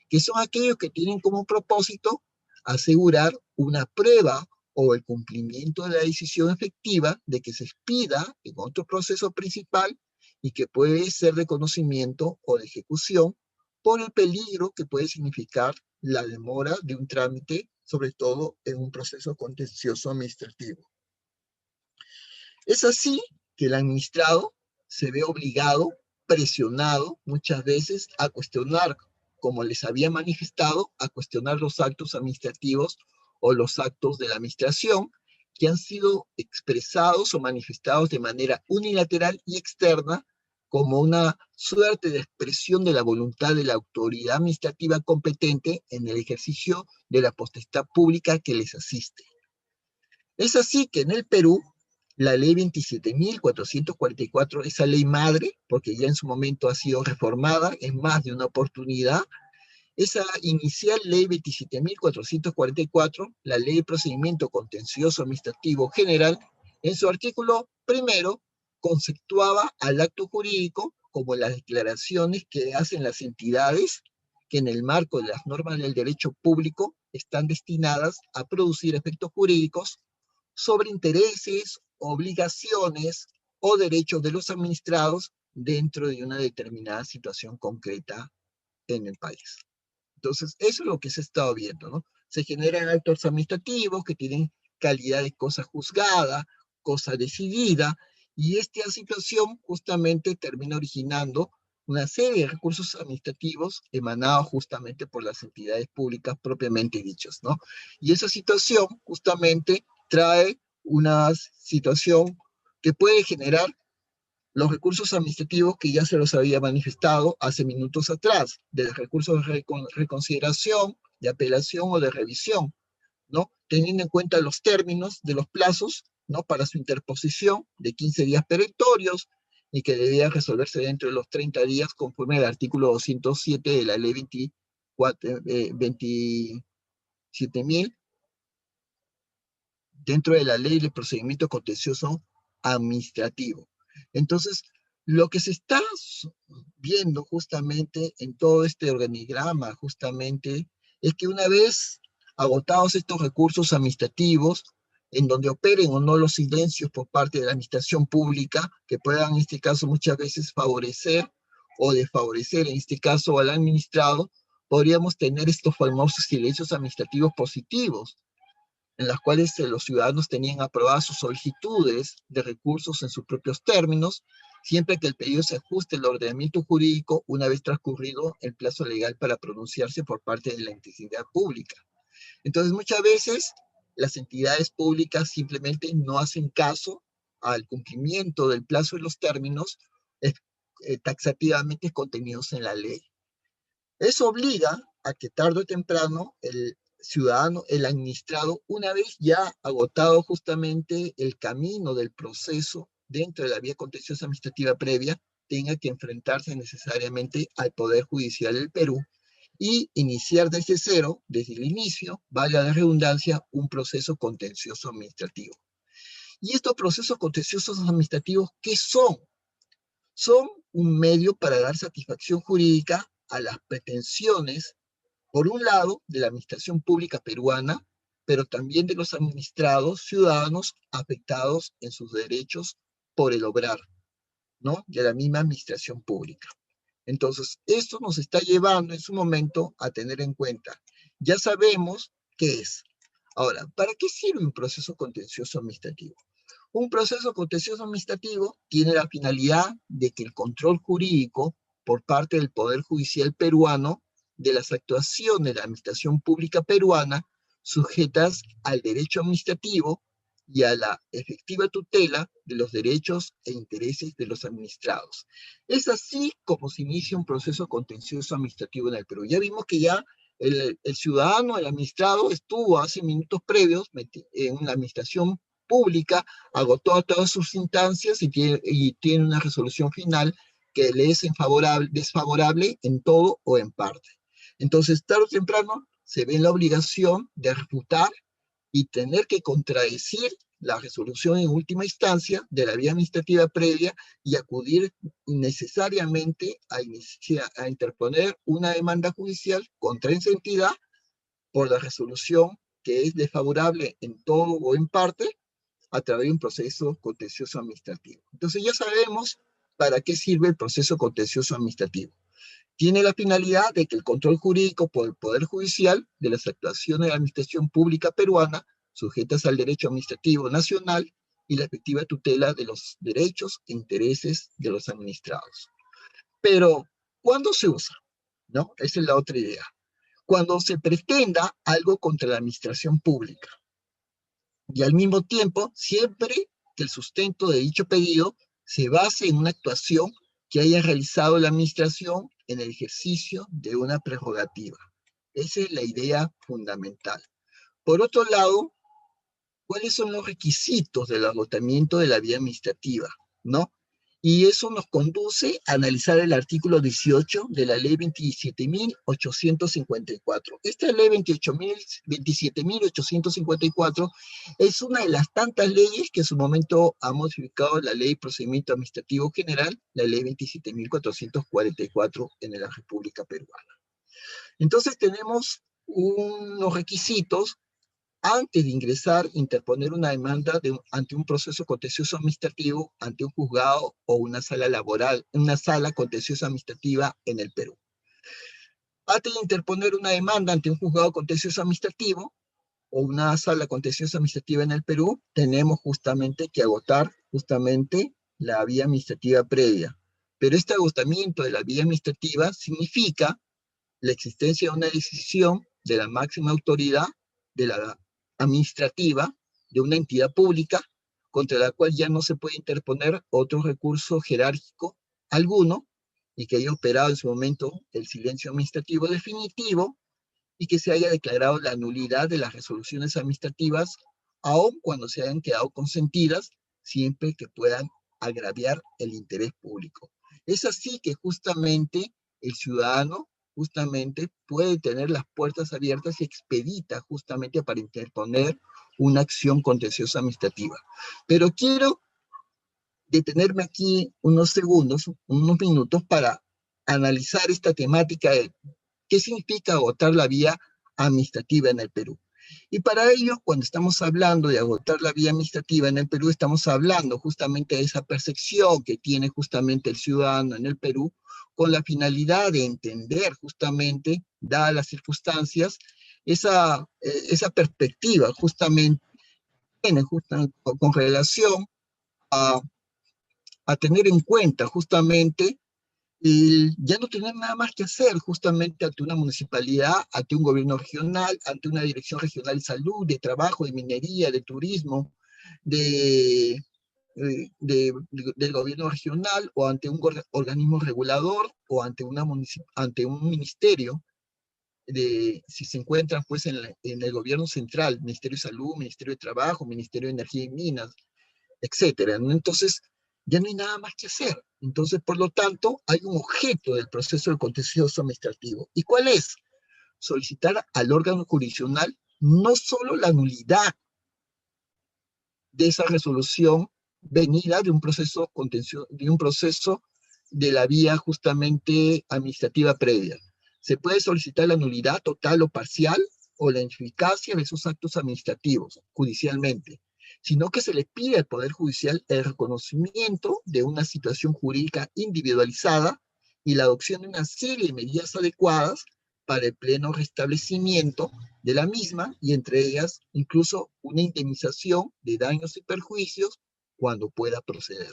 que son aquellos que tienen como propósito asegurar una prueba o el cumplimiento de la decisión efectiva de que se expida en otro proceso principal y que puede ser de conocimiento o de ejecución por el peligro que puede significar la demora de un trámite, sobre todo en un proceso contencioso administrativo. Es así que el administrado se ve obligado, presionado muchas veces a cuestionar, como les había manifestado, a cuestionar los actos administrativos o los actos de la administración que han sido expresados o manifestados de manera unilateral y externa como una suerte de expresión de la voluntad de la autoridad administrativa competente en el ejercicio de la potestad pública que les asiste. Es así que en el Perú, la ley 27.444, esa ley madre, porque ya en su momento ha sido reformada en más de una oportunidad, esa inicial ley 27.444, la ley de procedimiento contencioso administrativo general, en su artículo primero, conceptuaba al acto jurídico como las declaraciones que hacen las entidades que en el marco de las normas del derecho público están destinadas a producir efectos jurídicos sobre intereses, obligaciones o derechos de los administrados dentro de una determinada situación concreta en el país. Entonces, eso es lo que se ha estado viendo, ¿no? Se generan actos administrativos que tienen calidad de cosa juzgada, cosa decidida, y esta situación justamente termina originando una serie de recursos administrativos emanados justamente por las entidades públicas propiamente dichas, ¿no? Y esa situación justamente trae una situación que puede generar los recursos administrativos que ya se los había manifestado hace minutos atrás, de recursos de reconsideración, de apelación o de revisión, ¿no? Teniendo en cuenta los términos de los plazos, ¿no? Para su interposición de 15 días perentorios, y que debía resolverse dentro de los 30 días conforme al artículo 207 de la ley 27.000, dentro de la ley de procedimiento contencioso administrativo. Entonces, lo que se está viendo justamente en todo este organigrama, justamente, es que una vez agotados estos recursos administrativos, en donde operen o no los silencios por parte de la administración pública, que puedan en este caso muchas veces favorecer o desfavorecer, en este caso al administrado, podríamos tener estos famosos silencios administrativos positivos, en las cuales los ciudadanos tenían aprobadas sus solicitudes de recursos en sus propios términos, siempre que el pedido se ajuste al ordenamiento jurídico una vez transcurrido el plazo legal para pronunciarse por parte de la entidad pública. Entonces, muchas veces las entidades públicas simplemente no hacen caso al cumplimiento del plazo y los términos taxativamente contenidos en la ley. Eso obliga a que tarde o temprano el ciudadano, el administrado, una vez ya agotado justamente el camino del proceso dentro de la vía contenciosa administrativa previa, tenga que enfrentarse necesariamente al Poder Judicial del Perú y iniciar desde cero, desde el inicio, valga la redundancia, un proceso contencioso administrativo. ¿Y estos procesos contenciosos administrativos qué son? Son un medio para dar satisfacción jurídica a las pretensiones, por un lado, de la administración pública peruana, pero también de los administrados ciudadanos afectados en sus derechos por el obrar, ¿no?, de la misma administración pública. Entonces, esto nos está llevando en su momento a tener en cuenta, ya sabemos qué es. Ahora, ¿para qué sirve un proceso contencioso administrativo? Un proceso contencioso administrativo tiene la finalidad de que el control jurídico por parte del Poder Judicial peruano de las actuaciones de la administración pública peruana sujetas al derecho administrativo y a la efectiva tutela de los derechos e intereses de los administrados. Es así como se inicia un proceso contencioso administrativo en el Perú. Ya vimos que ya el ciudadano, el administrado, estuvo hace minutos previos en una administración pública, agotó todas sus instancias y tiene una resolución final que le es desfavorable en todo o en parte. Entonces, tarde o temprano, se ve en la obligación de refutar y tener que contradecir la resolución en última instancia de la vía administrativa previa y acudir necesariamente a interponer una demanda judicial contra esa entidad por la resolución que es desfavorable en todo o en parte, a través de un proceso contencioso administrativo. Entonces ya sabemos para qué sirve el proceso contencioso administrativo. Tiene la finalidad de que el control jurídico por el Poder Judicial de las actuaciones de la administración pública peruana, sujetas al derecho administrativo nacional y la efectiva tutela de los derechos e intereses de los administrados. Pero, ¿cuándo se usa? ¿No? Esa es la otra idea. Cuando se pretenda algo contra la administración pública. Y al mismo tiempo, siempre que el sustento de dicho pedido se base en una actuación que haya realizado la administración en el ejercicio de una prerrogativa. Esa es la idea fundamental. Por otro lado, ¿cuáles son los requisitos del agotamiento de la vía administrativa? ¿No? Y eso nos conduce a analizar el artículo 18 de la ley 27.854. Esta ley 27.854 es una de las tantas leyes que en su momento ha modificado la ley de procedimiento administrativo general, la ley 27.444 en la República Peruana. Entonces tenemos unos requisitos antes de ingresar, interponer una demanda ante un proceso contencioso administrativo, ante un juzgado o una sala laboral, una sala contenciosa administrativa en el Perú. Antes de interponer una demanda ante un juzgado contencioso administrativo o una sala contenciosa administrativa en el Perú, tenemos justamente que agotar justamente la vía administrativa previa. Pero este agotamiento de la vía administrativa significa la existencia de una decisión de la máxima autoridad de la administrativa de una entidad pública contra la cual ya no se puede interponer otro recurso jerárquico alguno y que haya operado en su momento el silencio administrativo definitivo y que se haya declarado la nulidad de las resoluciones administrativas aun cuando se hayan quedado consentidas siempre que puedan agraviar el interés público. Es así que justamente el ciudadano justamente puede tener las puertas abiertas y expedita justamente para interponer una acción contenciosa administrativa. Pero quiero detenerme aquí unos segundos, unos minutos para analizar esta temática de qué significa agotar la vía administrativa en el Perú. Y para ello, cuando estamos hablando de agotar la vía administrativa en el Perú, estamos hablando justamente de esa percepción que tiene justamente el ciudadano en el Perú con la finalidad de entender justamente, dadas las circunstancias, esa perspectiva justamente tiene con relación a, a tener en cuenta justamente y ya no tener nada más que hacer justamente ante una municipalidad, ante un gobierno regional, ante una dirección regional de salud, de trabajo, de minería, de turismo, de, del gobierno regional o ante un organismo regulador o ante, ante un ministerio, si se encuentran pues en el gobierno central, Ministerio de Salud, Ministerio de Trabajo, Ministerio de Energía y Minas, etcétera, ¿no? Entonces, ya no hay nada más que hacer. Entonces, por lo tanto, hay un objeto del proceso del contencioso administrativo. ¿Y cuál es? Solicitar al órgano jurisdiccional no solo la nulidad de esa resolución venida de un proceso contencioso, de un proceso de la vía justamente administrativa previa. Se puede solicitar la nulidad total o parcial o la ineficacia de esos actos administrativos judicialmente, sino que se le pide al Poder Judicial el reconocimiento de una situación jurídica individualizada y la adopción de una serie de medidas adecuadas para el pleno restablecimiento de la misma y entre ellas incluso una indemnización de daños y perjuicios cuando pueda proceder.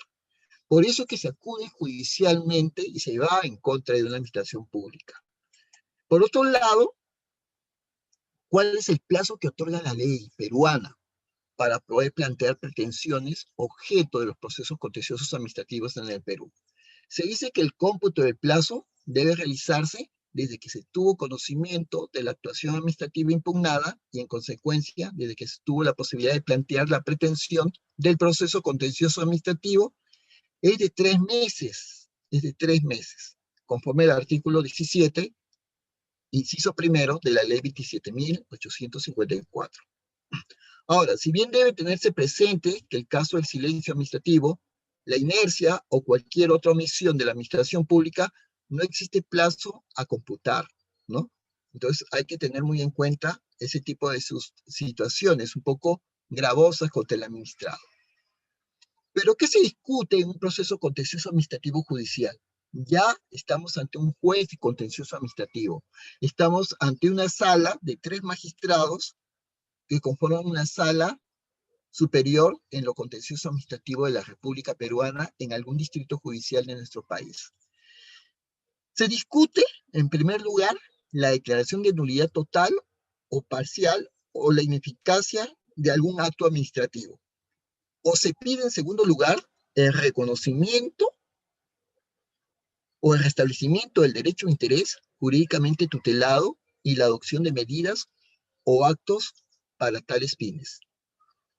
Por eso que se acude judicialmente y se va en contra de una administración pública. Por otro lado, ¿cuál es el plazo que otorga la ley peruana para poder plantear pretensiones objeto de los procesos contenciosos administrativos en el Perú? Se dice que el cómputo del plazo debe realizarse desde que se tuvo conocimiento de la actuación administrativa impugnada y, en consecuencia, desde que se tuvo la posibilidad de plantear la pretensión del proceso contencioso administrativo, es de 3 meses, conforme al artículo 17, inciso primero de la ley 27.854. Ahora, si bien debe tenerse presente que el caso del silencio administrativo, la inercia o cualquier otra omisión de la administración pública, no existe plazo a computar, ¿no? Entonces hay que tener muy en cuenta ese tipo de sus situaciones un poco gravosas contra el administrado. ¿Pero qué se discute en un proceso contencioso administrativo judicial? Ya estamos ante un juez de contencioso administrativo. Estamos ante una sala de 3 magistrados que conforman una sala superior en lo contencioso administrativo de la República Peruana en algún distrito judicial de nuestro país. Se discute, en primer lugar, la declaración de nulidad total o parcial o la ineficacia de algún acto administrativo. O se pide, en segundo lugar, el reconocimiento o el restablecimiento del derecho de interés jurídicamente tutelado y la adopción de medidas o actos para tales fines.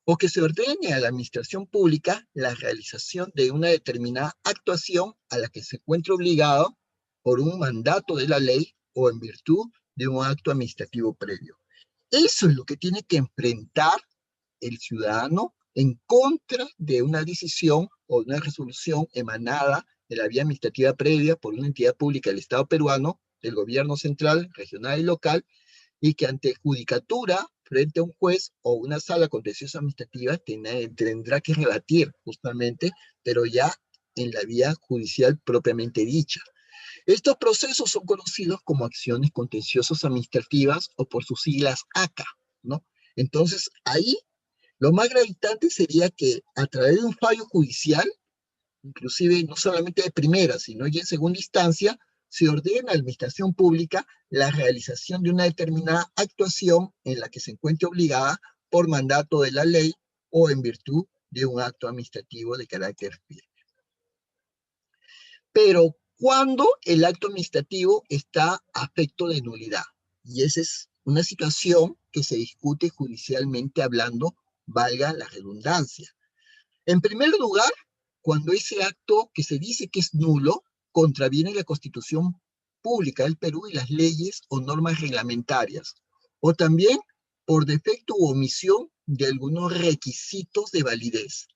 O que se ordene a la administración pública la realización de una determinada actuación a la que se encuentre obligado por un mandato de la ley o en virtud de un acto administrativo previo. Eso es lo que tiene que enfrentar el ciudadano en contra de una decisión o una resolución emanada de la vía administrativa previa por una entidad pública del Estado peruano, del gobierno central, regional y local, y que ante judicatura, frente a un juez o una sala contenciosa administrativa, tendrá que rebatir justamente, pero ya en la vía judicial propiamente dicha. Estos procesos son conocidos como acciones contenciosas administrativas o por sus siglas ACA, ¿no? Entonces, ahí lo más gravitante sería que a través de un fallo judicial, inclusive no solamente de primera, sino ya en segunda instancia, se ordena a la administración pública la realización de una determinada actuación en la que se encuentre obligada por mandato de la ley o en virtud de un acto administrativo de carácter firme. Pero cuando el acto administrativo está afecto de nulidad, y esa es una situación que se discute judicialmente hablando, valga la redundancia. En primer lugar, cuando ese acto que se dice que es nulo contraviene la Constitución Pública del Perú y las leyes o normas reglamentarias, o también por defecto u omisión de algunos requisitos de validez.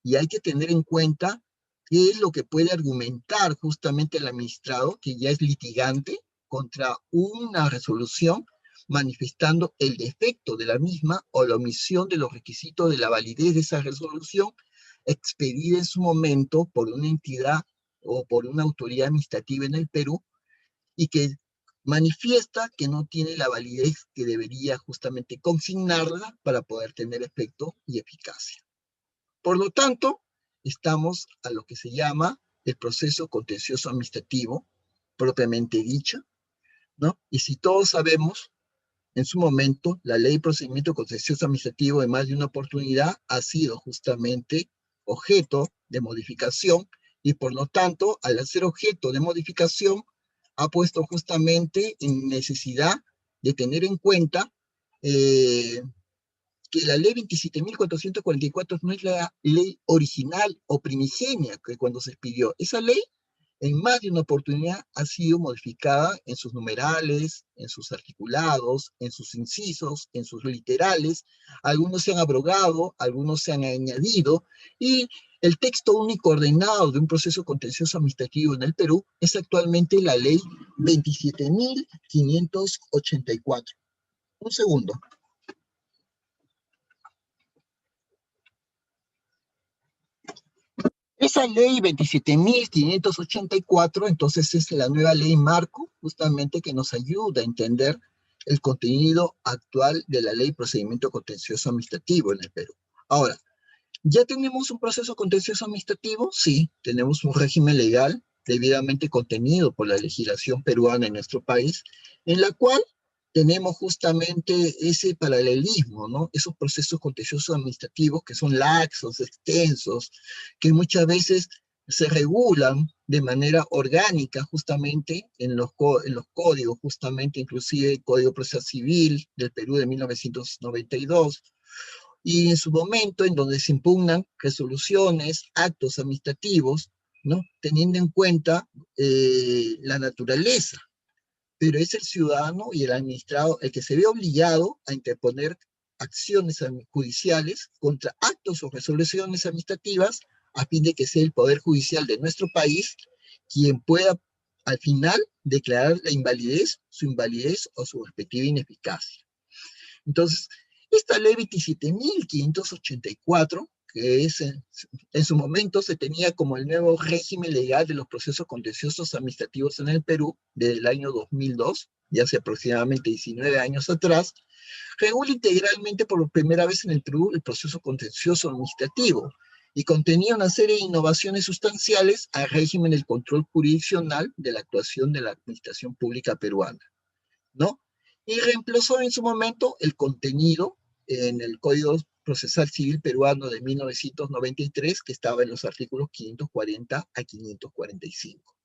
Y hay que tener en cuenta qué es lo que puede argumentar justamente el administrado, que ya es litigante, contra una resolución manifestando el defecto de la misma o la omisión de los requisitos de la validez de esa resolución expedida en su momento por una entidad o por una autoridad administrativa en el Perú y que manifiesta que no tiene la validez que debería justamente consignarla para poder tener efecto y eficacia. Por lo tanto, estamos a lo que se llama el proceso contencioso administrativo, propiamente dicho, ¿no? Y si todos sabemos, en su momento, la ley de procedimiento contencioso administrativo de más de una oportunidad ha sido justamente objeto de modificación y por lo tanto, al ser objeto de modificación, ha puesto justamente en necesidad de tener en cuenta que la ley 27.444 no es la ley original o primigenia que cuando se expidió. Esa ley, en más de una oportunidad, ha sido modificada en sus numerales, en sus articulados, en sus incisos, en sus literales. Algunos se han abrogado, algunos se han añadido, y el texto único ordenado de un proceso contencioso administrativo en el Perú es actualmente la ley 27.584. Un segundo. Esa ley 27.584, entonces es la nueva ley marco, justamente que nos ayuda a entender el contenido actual de la ley de procedimiento contencioso administrativo en el Perú. Ahora, ¿ya tenemos un proceso contencioso administrativo? Sí, tenemos un régimen legal debidamente contenido por la legislación peruana en nuestro país, en la cual tenemos justamente ese paralelismo, ¿no? Esos procesos contenciosos administrativos que son laxos, extensos, que muchas veces se regulan de manera orgánica justamente en los códigos, justamente inclusive el Código Procesal Civil del Perú de 1992, y en su momento en donde se impugnan resoluciones, actos administrativos, ¿no? Teniendo en cuenta la naturaleza, pero es el ciudadano y el administrado el que se ve obligado a interponer acciones judiciales contra actos o resoluciones administrativas a fin de que sea el Poder Judicial de nuestro país quien pueda al final declarar la invalidez, su invalidez o su respectiva ineficacia. Entonces, esta ley 27.584, que es en su momento se tenía como el nuevo régimen legal de los procesos contenciosos administrativos en el Perú, desde el año 2002, ya hace aproximadamente 19 años atrás, regula integralmente por primera vez en el Perú el proceso contencioso administrativo y contenía una serie de innovaciones sustanciales al régimen del control jurisdiccional de la actuación de la administración pública peruana, ¿no? Y reemplazó en su momento el contenido en el Código Procesal Civil Peruano de 1993, que estaba en los artículos 540 a 545.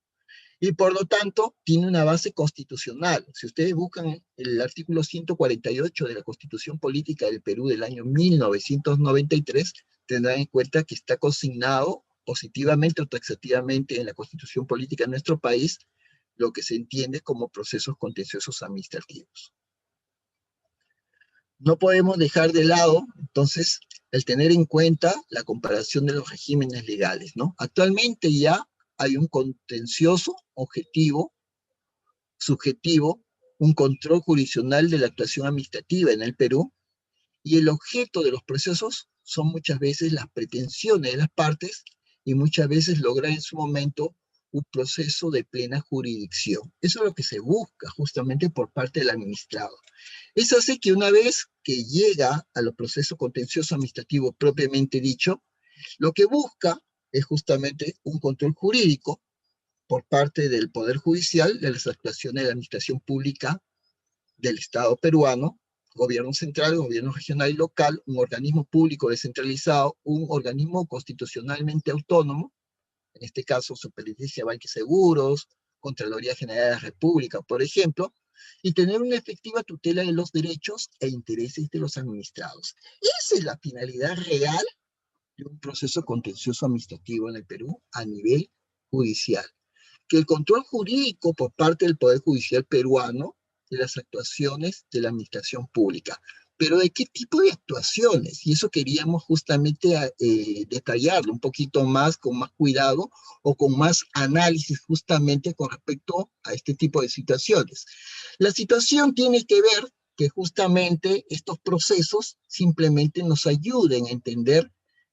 Y por lo tanto, tiene una base constitucional. Si ustedes buscan el artículo 148 de la Constitución Política del Perú del año 1993, tendrán en cuenta que está consignado positivamente o taxativamente en la Constitución Política de nuestro país lo que se entiende como procesos contenciosos administrativos. No podemos dejar de lado, entonces, el tener en cuenta la comparación de los regímenes legales, ¿no? Actualmente ya hay un contencioso objetivo, subjetivo, un control jurisdiccional de la actuación administrativa en el Perú, y el objeto de los procesos son muchas veces las pretensiones de las partes y muchas veces lograr en su momento un proceso de plena jurisdicción. Eso es lo que se busca justamente por parte del administrado. Es así que una vez que llega a los procesos contenciosos administrativos propiamente dicho, lo que busca es justamente un control jurídico por parte del Poder Judicial de las actuaciones de la administración pública del Estado peruano, gobierno central, gobierno regional y local, un organismo público descentralizado, un organismo constitucionalmente autónomo, en este caso Superintendencia de Banca y Seguros, Contraloría General de la República, por ejemplo, y tener una efectiva tutela de los derechos e intereses de los administrados. Esa es la finalidad real de un proceso contencioso administrativo en el Perú a nivel judicial. Que el control jurídico por parte del Poder Judicial peruano de las actuaciones de la administración pública. Pero ¿de qué tipo de actuaciones? Y eso queríamos justamente detallarlo un poquito más, con más cuidado o con más análisis justamente con respecto a este tipo de situaciones. La situación tiene que ver que justamente estos procesos simplemente nos ayuden a entender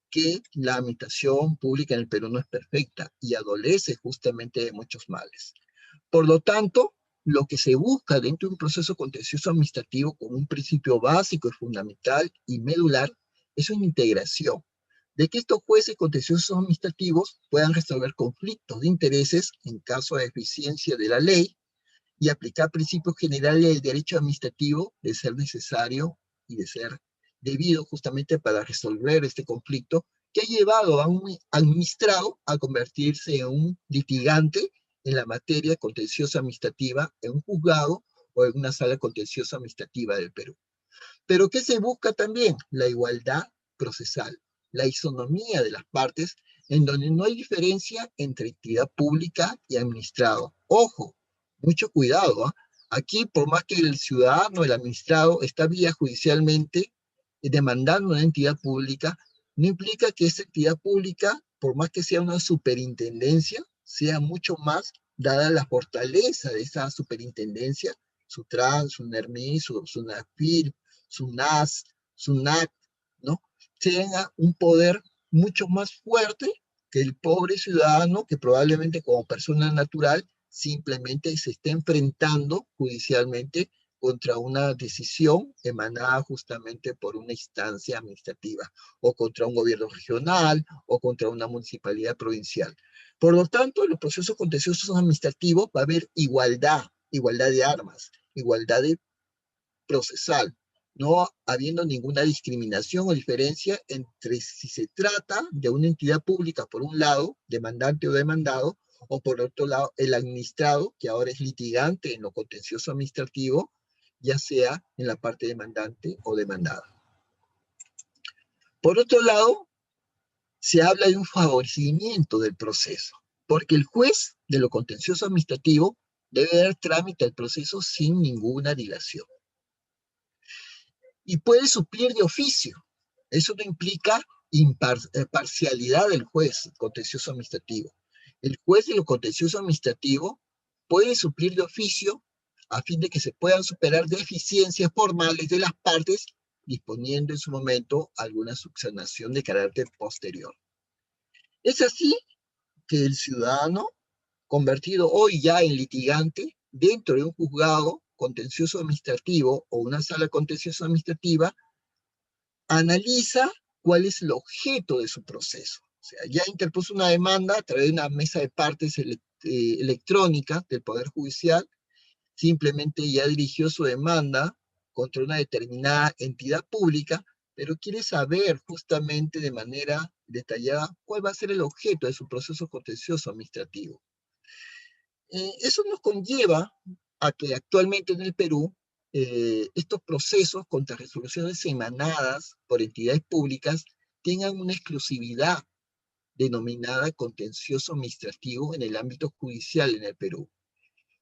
que la administración pública en el Perú no es perfecta y adolece justamente de muchos males. Por lo tanto, lo que se busca dentro de un proceso contencioso administrativo como un principio básico y fundamental y medular es una integración de que estos jueces contenciosos administrativos puedan resolver conflictos de intereses en caso de deficiencia de la ley y aplicar principios generales del derecho administrativo de ser necesario y de ser debido justamente para resolver este conflicto que ha llevado a un administrado a convertirse en un litigante en la materia contenciosa administrativa en un juzgado o en una sala contenciosa administrativa del Perú. Pero ¿qué se busca también? La igualdad procesal, la isonomía de las partes en donde no hay diferencia entre entidad pública y administrado. Ojo, mucho cuidado, ¿eh? Aquí, por más que el ciudadano, el administrado, está vía judicialmente demandando una entidad pública, no implica que esa entidad pública, por más que sea una superintendencia, sea mucho más, dada la fortaleza de esa superintendencia, su TRAN, su NERMI, su NAFIL, su NAS, su NAC, ¿no? Tenga un poder mucho más fuerte que el pobre ciudadano que probablemente como persona natural simplemente se esté enfrentando judicialmente contra una decisión emanada justamente por una instancia administrativa, o contra un gobierno regional, o contra una municipalidad provincial. Por lo tanto, en los procesos contenciosos administrativos va a haber igualdad, igualdad de armas, igualdad de procesal, no habiendo ninguna discriminación o diferencia entre si se trata de una entidad pública, por un lado, demandante o demandado, o por otro lado, el administrado, que ahora es litigante en lo contencioso administrativo, ya sea en la parte demandante o demandada. Por otro lado, se habla de un favorecimiento del proceso, porque el juez de lo contencioso administrativo debe dar trámite al proceso sin ninguna dilación. Y puede suplir de oficio. Eso no implica parcialidad del juez contencioso administrativo. El juez de lo contencioso administrativo puede suplir de oficio a fin de que se puedan superar deficiencias formales de las partes, disponiendo en su momento alguna subsanación de carácter posterior. Es así que el ciudadano, convertido hoy ya en litigante, dentro de un juzgado contencioso administrativo o una sala contencioso administrativa, analiza cuál es el objeto de su proceso. O sea, ya interpuso una demanda a través de una mesa de partes electrónica del Poder Judicial, simplemente ya dirigió su demanda contra una determinada entidad pública, pero quiere saber justamente de manera detallada cuál va a ser el objeto de su proceso contencioso administrativo. Eso nos conlleva a que actualmente en el Perú estos procesos contra resoluciones emanadas por entidades públicas tengan una exclusividad denominada contencioso administrativo en el ámbito judicial en el Perú,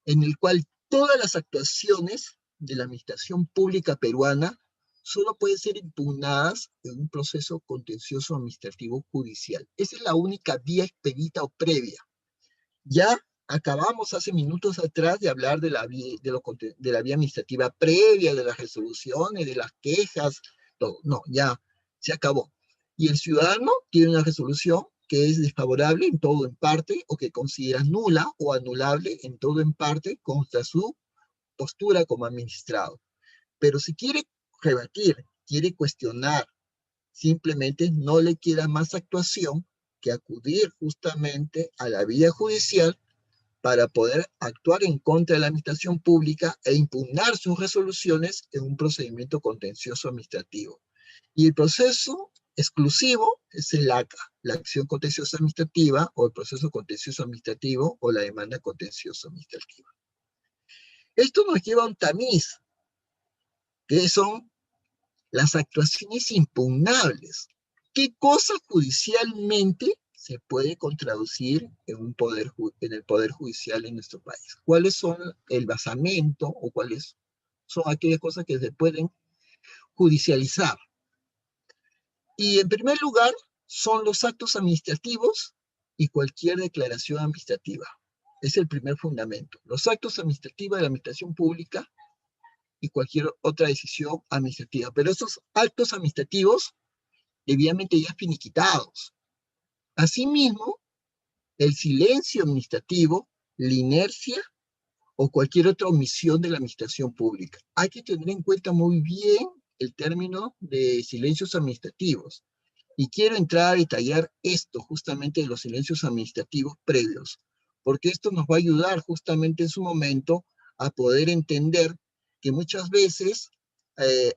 en el cual todas las actuaciones de la administración pública peruana solo pueden ser impugnadas en un proceso contencioso administrativo judicial. Esa es la única vía expedita o previa. Ya acabamos hace minutos atrás de hablar de la vía administrativa previa, de las resoluciones, de las quejas, todo. No, ya se acabó. Y el ciudadano tiene una resolución que es desfavorable en todo o en parte, o que considera nula o anulable en todo o en parte contra su postura como administrado. Pero si quiere rebatir, quiere cuestionar, simplemente no le queda más actuación que acudir justamente a la vía judicial para poder actuar en contra de la administración pública e impugnar sus resoluciones en un procedimiento contencioso administrativo. Y el proceso exclusivo es el ACA, la acción contenciosa administrativa, o el proceso contencioso administrativo, o la demanda contencioso administrativa. Esto nos lleva a un tamiz, que son las actuaciones impugnables. ¿Qué cosa judicialmente se puede contraducir en, en el Poder Judicial en nuestro país? ¿Cuáles son el basamento o cuáles son aquellas cosas que se pueden judicializar? Y en primer lugar, son los actos administrativos y cualquier declaración administrativa. Es el primer fundamento. Los actos administrativos de la administración pública y cualquier otra decisión administrativa. Pero esos actos administrativos debidamente ya finiquitados. Asimismo, el silencio administrativo, la inercia o cualquier otra omisión de la administración pública. Hay que tener en cuenta muy bien el término de silencios administrativos. Y quiero entrar a detallar esto justamente de los silencios administrativos previos, porque esto nos va a ayudar justamente en su momento a poder entender que muchas veces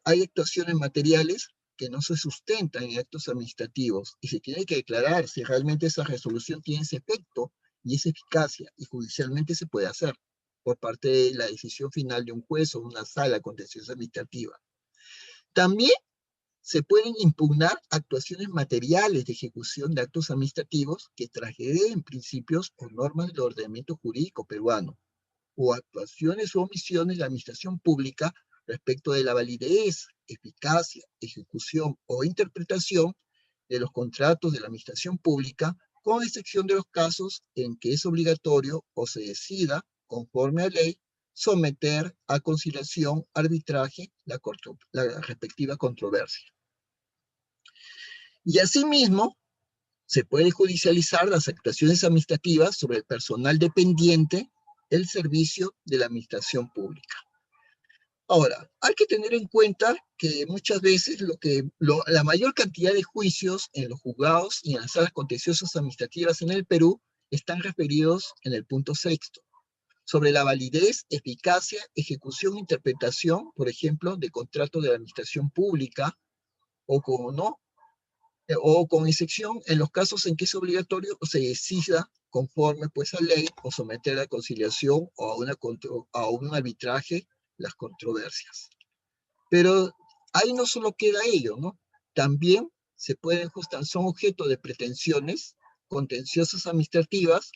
hay actuaciones materiales que no se sustentan en actos administrativos y se tiene que declarar si realmente esa resolución tiene ese efecto y esa eficacia y judicialmente se puede hacer por parte de la decisión final de un juez o una sala contenciosa administrativa. También se pueden impugnar actuaciones materiales de ejecución de actos administrativos que transgreden principios o normas del ordenamiento jurídico peruano, o actuaciones o omisiones de la administración pública respecto de la validez, eficacia, ejecución o interpretación de los contratos de la administración pública, con excepción de los casos en que es obligatorio o se decida, conforme a ley, someter a conciliación, arbitraje, la respectiva controversia. Y asimismo, se puede judicializar las actuaciones administrativas sobre el personal dependiente del servicio de la administración pública. Ahora, hay que tener en cuenta que muchas veces la mayor cantidad de juicios en los juzgados y en las salas contenciosas administrativas en el Perú están referidos en el punto 6, sobre la validez, eficacia, ejecución e interpretación, por ejemplo, de contratos de la administración pública, o como no, o con excepción en los casos en que es obligatorio o se decida conforme pues a ley o someter a conciliación o a un arbitraje las controversias. Pero ahí no solo queda ello, ¿no? También son objeto de pretensiones contenciosas administrativas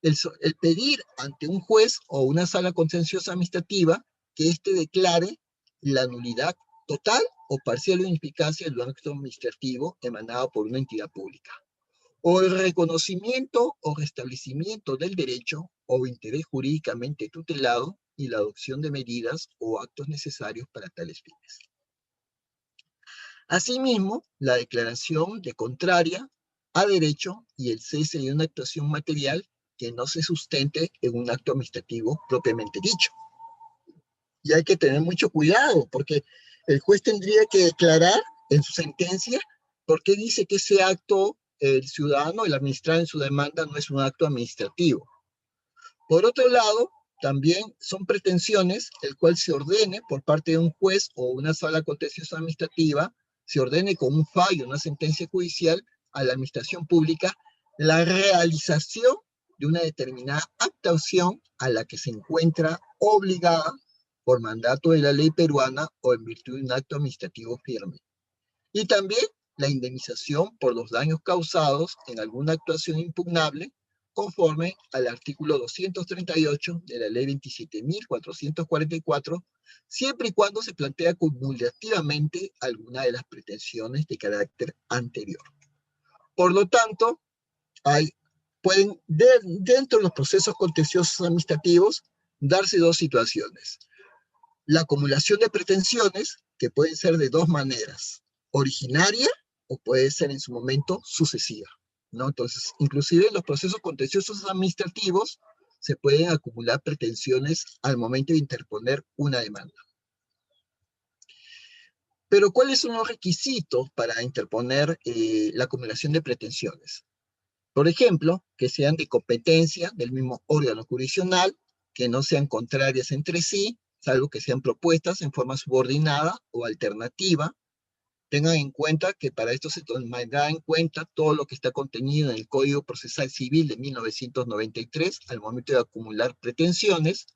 el pedir ante un juez o una sala contenciosa administrativa que éste declare la nulidad total o parcial de ineficacia del acto administrativo emanado por una entidad pública, o el reconocimiento o restablecimiento del derecho o interés jurídicamente tutelado y la adopción de medidas o actos necesarios para tales fines. Asimismo, la declaración de contraria a derecho y el cese de una actuación material que no se sustente en un acto administrativo propiamente dicho. Y hay que tener mucho cuidado, porque el juez tendría que declarar en su sentencia por qué dice que ese acto, el ciudadano, el administrar en su demanda, no es un acto administrativo. Por otro lado, también son pretensiones el cual se ordene por parte de un juez o una sala contenciosa administrativa, se ordene con un fallo, una sentencia judicial a la administración pública, la realización de una determinada actuación a la que se encuentra obligada por mandato de la ley peruana o en virtud de un acto administrativo firme. Y también la indemnización por los daños causados en alguna actuación impugnable conforme al artículo 238 de la ley 27.444, siempre y cuando se plantea cumulativamente alguna de las pretensiones de carácter anterior. Por lo tanto, pueden, dentro de los procesos contenciosos administrativos, darse dos situaciones. La acumulación de pretensiones, que pueden ser de dos maneras, originaria o puede ser en su momento sucesiva, ¿no? Entonces, inclusive en los procesos contenciosos administrativos se pueden acumular pretensiones al momento de interponer una demanda. Pero, ¿cuáles son los requisitos para interponer la acumulación de pretensiones? Por ejemplo, que sean de competencia del mismo órgano jurisdiccional, que no sean contrarias entre sí, salvo que sean propuestas en forma subordinada o alternativa. Tengan en cuenta que para esto se tomará en cuenta todo lo que está contenido en el Código Procesal Civil de 1993 al momento de acumular pretensiones.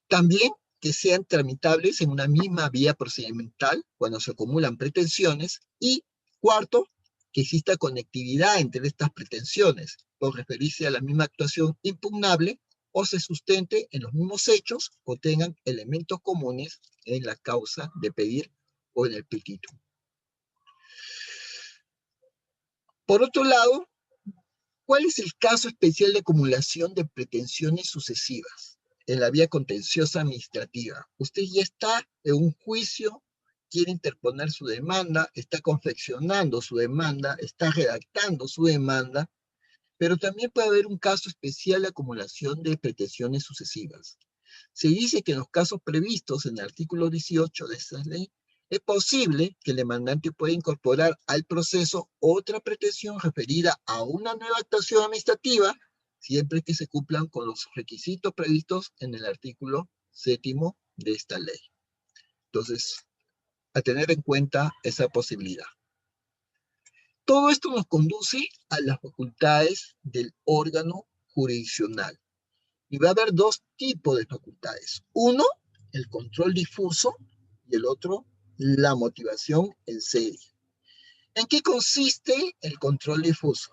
También que sean tramitables en una misma vía procedimental cuando se acumulan pretensiones y Cuarto, que exista conectividad entre estas pretensiones, por referirse a la misma actuación impugnable, o se sustente en los mismos hechos o tengan elementos comunes en la causa de pedir o en el petitum. Por otro lado, ¿cuál es el caso especial de acumulación de pretensiones sucesivas en la vía contenciosa administrativa? Usted ya está en un juicio, quiere interponer su demanda, está confeccionando su demanda, está redactando su demanda, pero también puede haber un caso especial de acumulación de pretensiones sucesivas. Se dice que en los casos previstos en el artículo 18 de esta ley, es posible que el demandante pueda incorporar al proceso otra pretensión referida a una nueva actuación administrativa, siempre que se cumplan con los requisitos previstos en el artículo 7º de esta ley. Entonces, a tener en cuenta esa posibilidad. Todo esto nos conduce a las facultades del órgano jurisdiccional. Y va a haber dos tipos de facultades. Uno, el control difuso, y el otro, la motivación en serie. ¿En qué consiste el control difuso?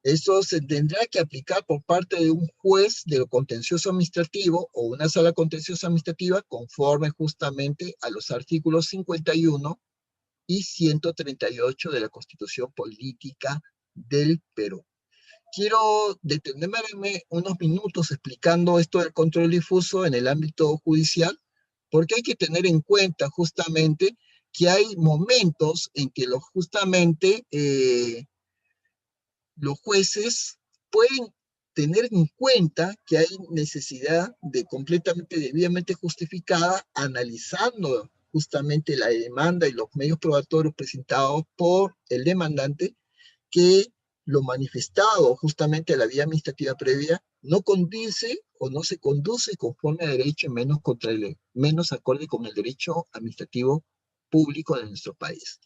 Eso se tendrá que aplicar por parte de un juez de lo contencioso administrativo o una sala contenciosa administrativa conforme justamente a los artículos 51 y 138 de la Constitución Política del Perú. Quiero detenerme unos minutos explicando esto del control difuso en el ámbito judicial, porque hay que tener en cuenta justamente que hay momentos en que los jueces pueden tener en cuenta que hay necesidad de completamente debidamente justificada, analizando justamente la demanda y los medios probatorios presentados por el demandante, que lo manifestado justamente a la vía administrativa previa no condice o no se conduce conforme a derecho, menos acorde con el derecho administrativo público de nuestro país.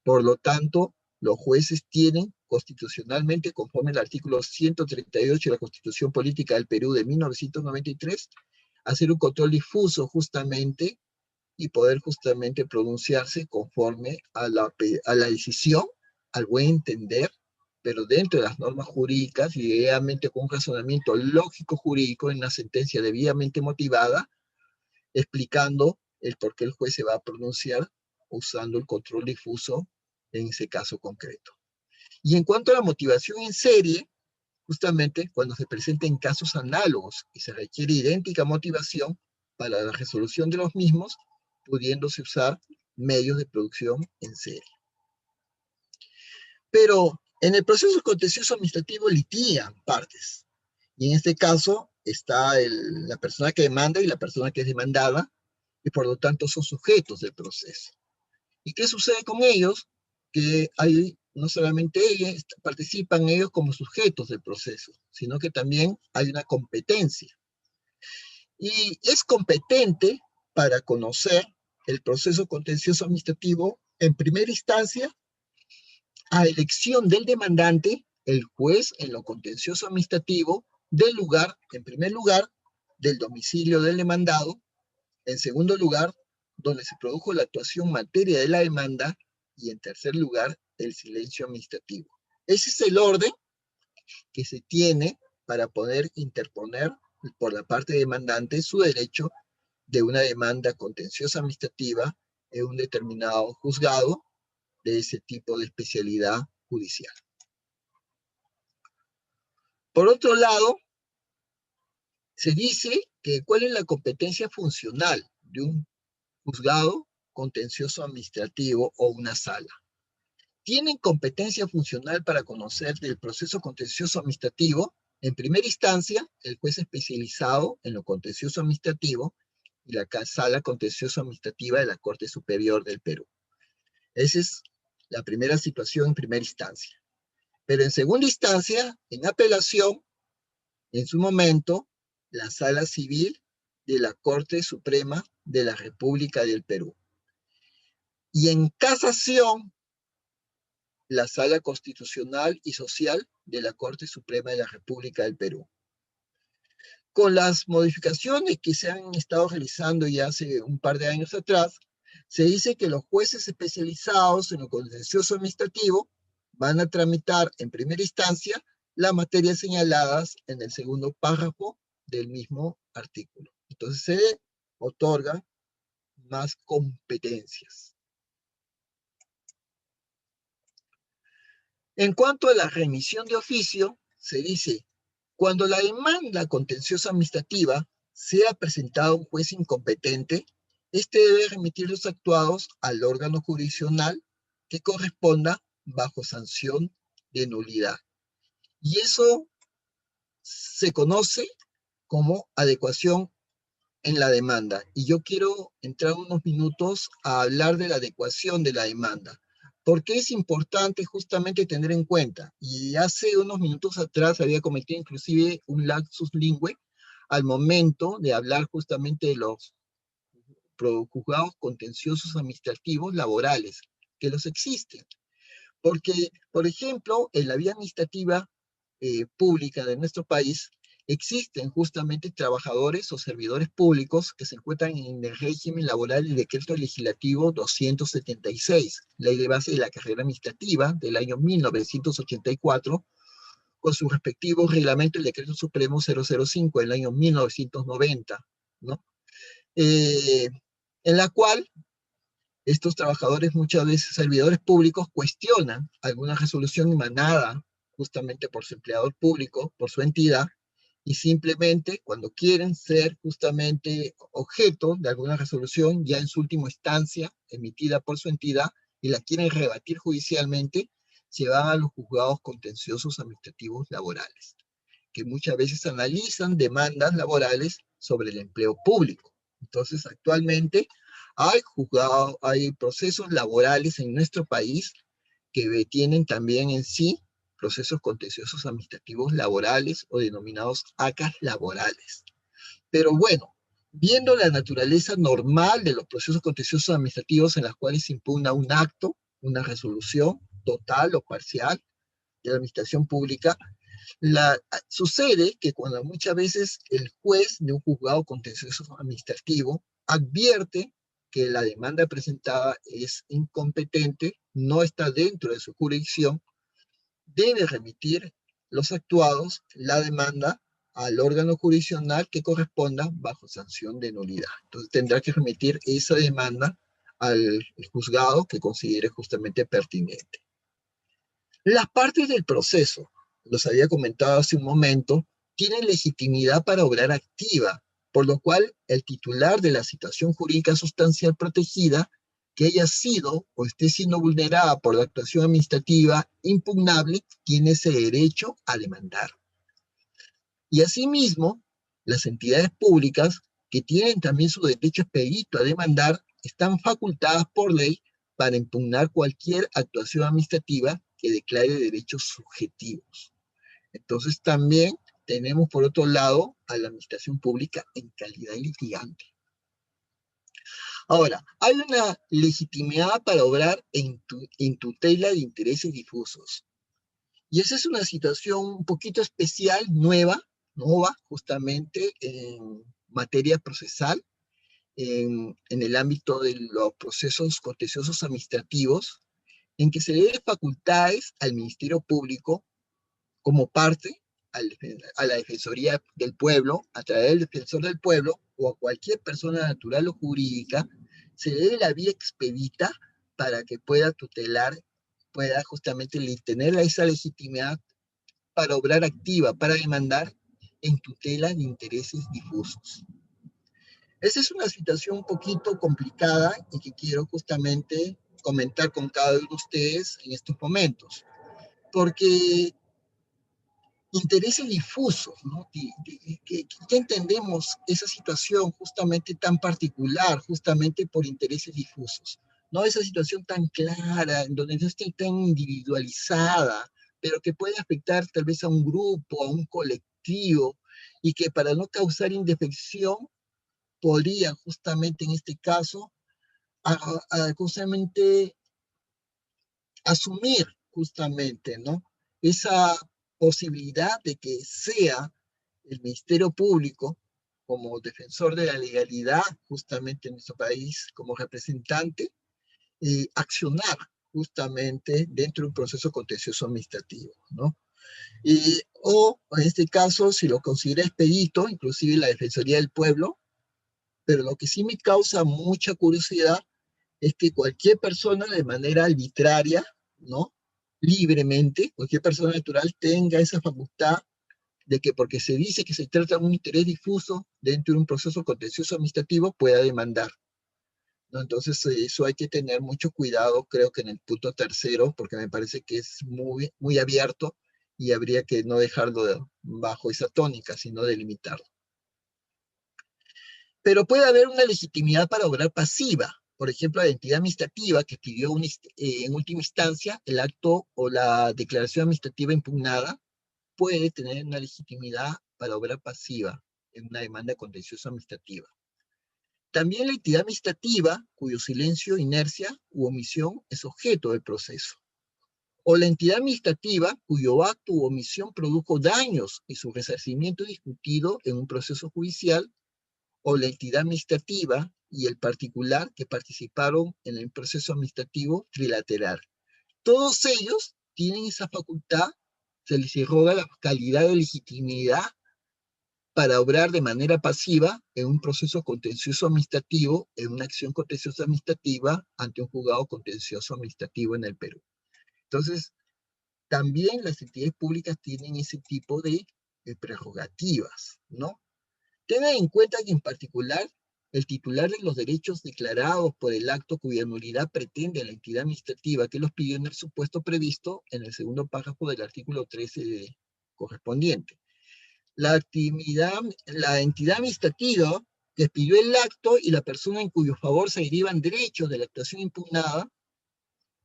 Por lo tanto, los jueces tienen constitucionalmente, conforme al artículo 138 de la Constitución Política del Perú de 1993, hacer un control difuso justamente y poder justamente pronunciarse conforme a la decisión, al buen entender, pero dentro de las normas jurídicas y debidamente con un razonamiento lógico jurídico en una sentencia debidamente motivada, explicando el por qué el juez se va a pronunciar usando el control difuso en ese caso concreto. Y en cuanto a la motivación en serie, justamente cuando se presenten casos análogos y se requiere idéntica motivación para la resolución de los mismos, pudiéndose usar medios de producción en serie. Pero en el proceso contencioso administrativo litigan partes. Y en este caso está la persona que demanda y la persona que es demandada, y por lo tanto son sujetos del proceso. ¿Y qué sucede con ellos? Que hay, no solamente ellos, participan ellos como sujetos del proceso, sino que también hay una competencia. Y es competente para conocer el proceso contencioso administrativo en primera instancia, a elección del demandante, el juez en lo contencioso administrativo, del lugar, en primer lugar, del domicilio del demandado, en segundo lugar, donde se produjo la actuación materia de la demanda, y en tercer lugar, el silencio administrativo. Ese es el orden que se tiene para poder interponer por la parte demandante su derecho de una demanda contenciosa administrativa en un determinado juzgado de ese tipo de especialidad judicial. Por otro lado, se dice que cuál es la competencia funcional de un juzgado contencioso administrativo o una sala. Tienen competencia funcional para conocer del proceso contencioso administrativo, en primera instancia, el juez especializado en lo contencioso administrativo y la sala contencioso administrativa de la Corte Superior del Perú. Esa es la primera situación en primera instancia. Pero en segunda instancia, en apelación, en su momento, la Sala Civil de la Corte Suprema de la República del Perú. Y en casación, la Sala Constitucional y Social de la Corte Suprema de la República del Perú. Con las modificaciones que se han estado realizando ya hace un par de años atrás, Se dice que los jueces especializados en lo contencioso administrativo van a tramitar en primera instancia las materias señaladas en el segundo párrafo del mismo artículo. Entonces se otorgan más competencias. En cuanto a la remisión de oficio, se dice, cuando la demanda contenciosa administrativa sea presentada a un juez incompetente, este debe remitir los actuados al órgano jurisdiccional que corresponda bajo sanción de nulidad. Y eso se conoce como adecuación en la demanda. Y yo quiero entrar unos minutos a hablar de la adecuación de la demanda. Porque es importante justamente tener en cuenta, y hace unos minutos atrás había cometido inclusive un lapsus lingüe al momento de hablar justamente de los juzgados contenciosos administrativos laborales, que los existen. Porque, por ejemplo, en la vía administrativa pública de nuestro país, existen justamente trabajadores o servidores públicos que se encuentran en el régimen laboral del decreto legislativo 276, ley de base de la carrera administrativa del año 1984, con su respectivo reglamento, el decreto supremo 005 del año 1990, ¿no? En la cual estos trabajadores, muchas veces servidores públicos, cuestionan alguna resolución emanada justamente por su empleador público, por su entidad, y simplemente cuando quieren ser justamente objeto de alguna resolución, ya en su última instancia, emitida por su entidad, y la quieren rebatir judicialmente, se van a los juzgados contenciosos administrativos laborales, que muchas veces analizan demandas laborales sobre el empleo público. Entonces, actualmente hay procesos laborales en nuestro país que tienen también en sí procesos contenciosos administrativos laborales o denominados ACAS laborales. Pero bueno, viendo la naturaleza normal de los procesos contenciosos administrativos en los cuales se impugna un acto, una resolución total o parcial de la administración pública, sucede que cuando muchas veces el juez de un juzgado contencioso administrativo advierte que la demanda presentada es incompetente, no está dentro de su jurisdicción, debe remitir los actuados, la demanda, al órgano jurisdiccional que corresponda bajo sanción de nulidad. Entonces tendrá que remitir esa demanda al juzgado que considere justamente pertinente. Las partes del proceso, los había comentado hace un momento, tienen legitimidad para obrar activa, por lo cual el titular de la situación jurídica sustancial protegida, que haya sido o esté siendo vulnerada por la actuación administrativa impugnable, tiene ese derecho a demandar. Y asimismo, las entidades públicas, que tienen también su derecho expedito a demandar, están facultadas por ley para impugnar cualquier actuación administrativa que declare derechos subjetivos. Entonces también tenemos por otro lado a la administración pública en calidad de litigante. Ahora, hay una legitimidad para obrar en tutela de intereses difusos. Y esa es una situación un poquito especial, nueva justamente en materia procesal, en el ámbito de los procesos contenciosos administrativos, en que se le dé facultades al Ministerio Público como parte a la Defensoría del Pueblo, a través del Defensor del Pueblo o a cualquier persona natural o jurídica, se le dé la vía expedita para que pueda tutelar, pueda justamente tener esa legitimidad para obrar activa, para demandar en tutela de intereses difusos. Esa es una situación un poquito complicada y que quiero justamente comentar con cada uno de ustedes en estos momentos, porque intereses difusos, ¿no? ¿Qué entendemos esa situación justamente tan particular, justamente por intereses difusos? No esa situación tan clara, en donde no esté tan individualizada, pero que puede afectar tal vez a un grupo, a un colectivo, y que para no causar indefensión, podría justamente en este caso, justamente asumir justamente, ¿no? Esa posibilidad de que sea el Ministerio Público como defensor de la legalidad, justamente en nuestro país, como representante, accionar justamente dentro de un proceso contencioso administrativo, ¿no? O en este caso, si lo considera expedito, inclusive la Defensoría del Pueblo, pero lo que sí me causa mucha curiosidad es que cualquier persona de manera arbitraria, ¿no? Libremente, cualquier persona natural tenga esa facultad de que porque se dice que se trata de un interés difuso dentro de un proceso contencioso administrativo pueda demandar, ¿no? Entonces, eso hay que tener mucho cuidado, creo que en el punto tercero, porque me parece que es muy, muy abierto y habría que no dejarlo bajo esa tónica, sino delimitarlo. Pero puede haber una legitimidad para obrar pasiva. Por ejemplo, la entidad administrativa que pidió en última instancia el acto o la declaración administrativa impugnada puede tener una legitimidad para obrar pasiva en una demanda contenciosa administrativa. También la entidad administrativa cuyo silencio, inercia u omisión es objeto del proceso. O la entidad administrativa cuyo acto u omisión produjo daños y su resarcimiento discutido en un proceso judicial, o la entidad administrativa y el particular que participaron en el proceso administrativo trilateral. Todos ellos tienen esa facultad, se les irroga la calidad de legitimidad para obrar de manera pasiva en un proceso contencioso administrativo, en una acción contenciosa administrativa ante un juzgado contencioso administrativo en el Perú. Entonces, también las entidades públicas tienen ese tipo de prerrogativas, ¿no? Tengan en cuenta que en particular el titular de los derechos declarados por el acto cuya nulidad pretende la entidad administrativa que los pidió en el supuesto previsto en el segundo párrafo del artículo 13 correspondiente. La entidad administrativa que pidió el acto y la persona en cuyo favor se derivan derechos de la actuación impugnada,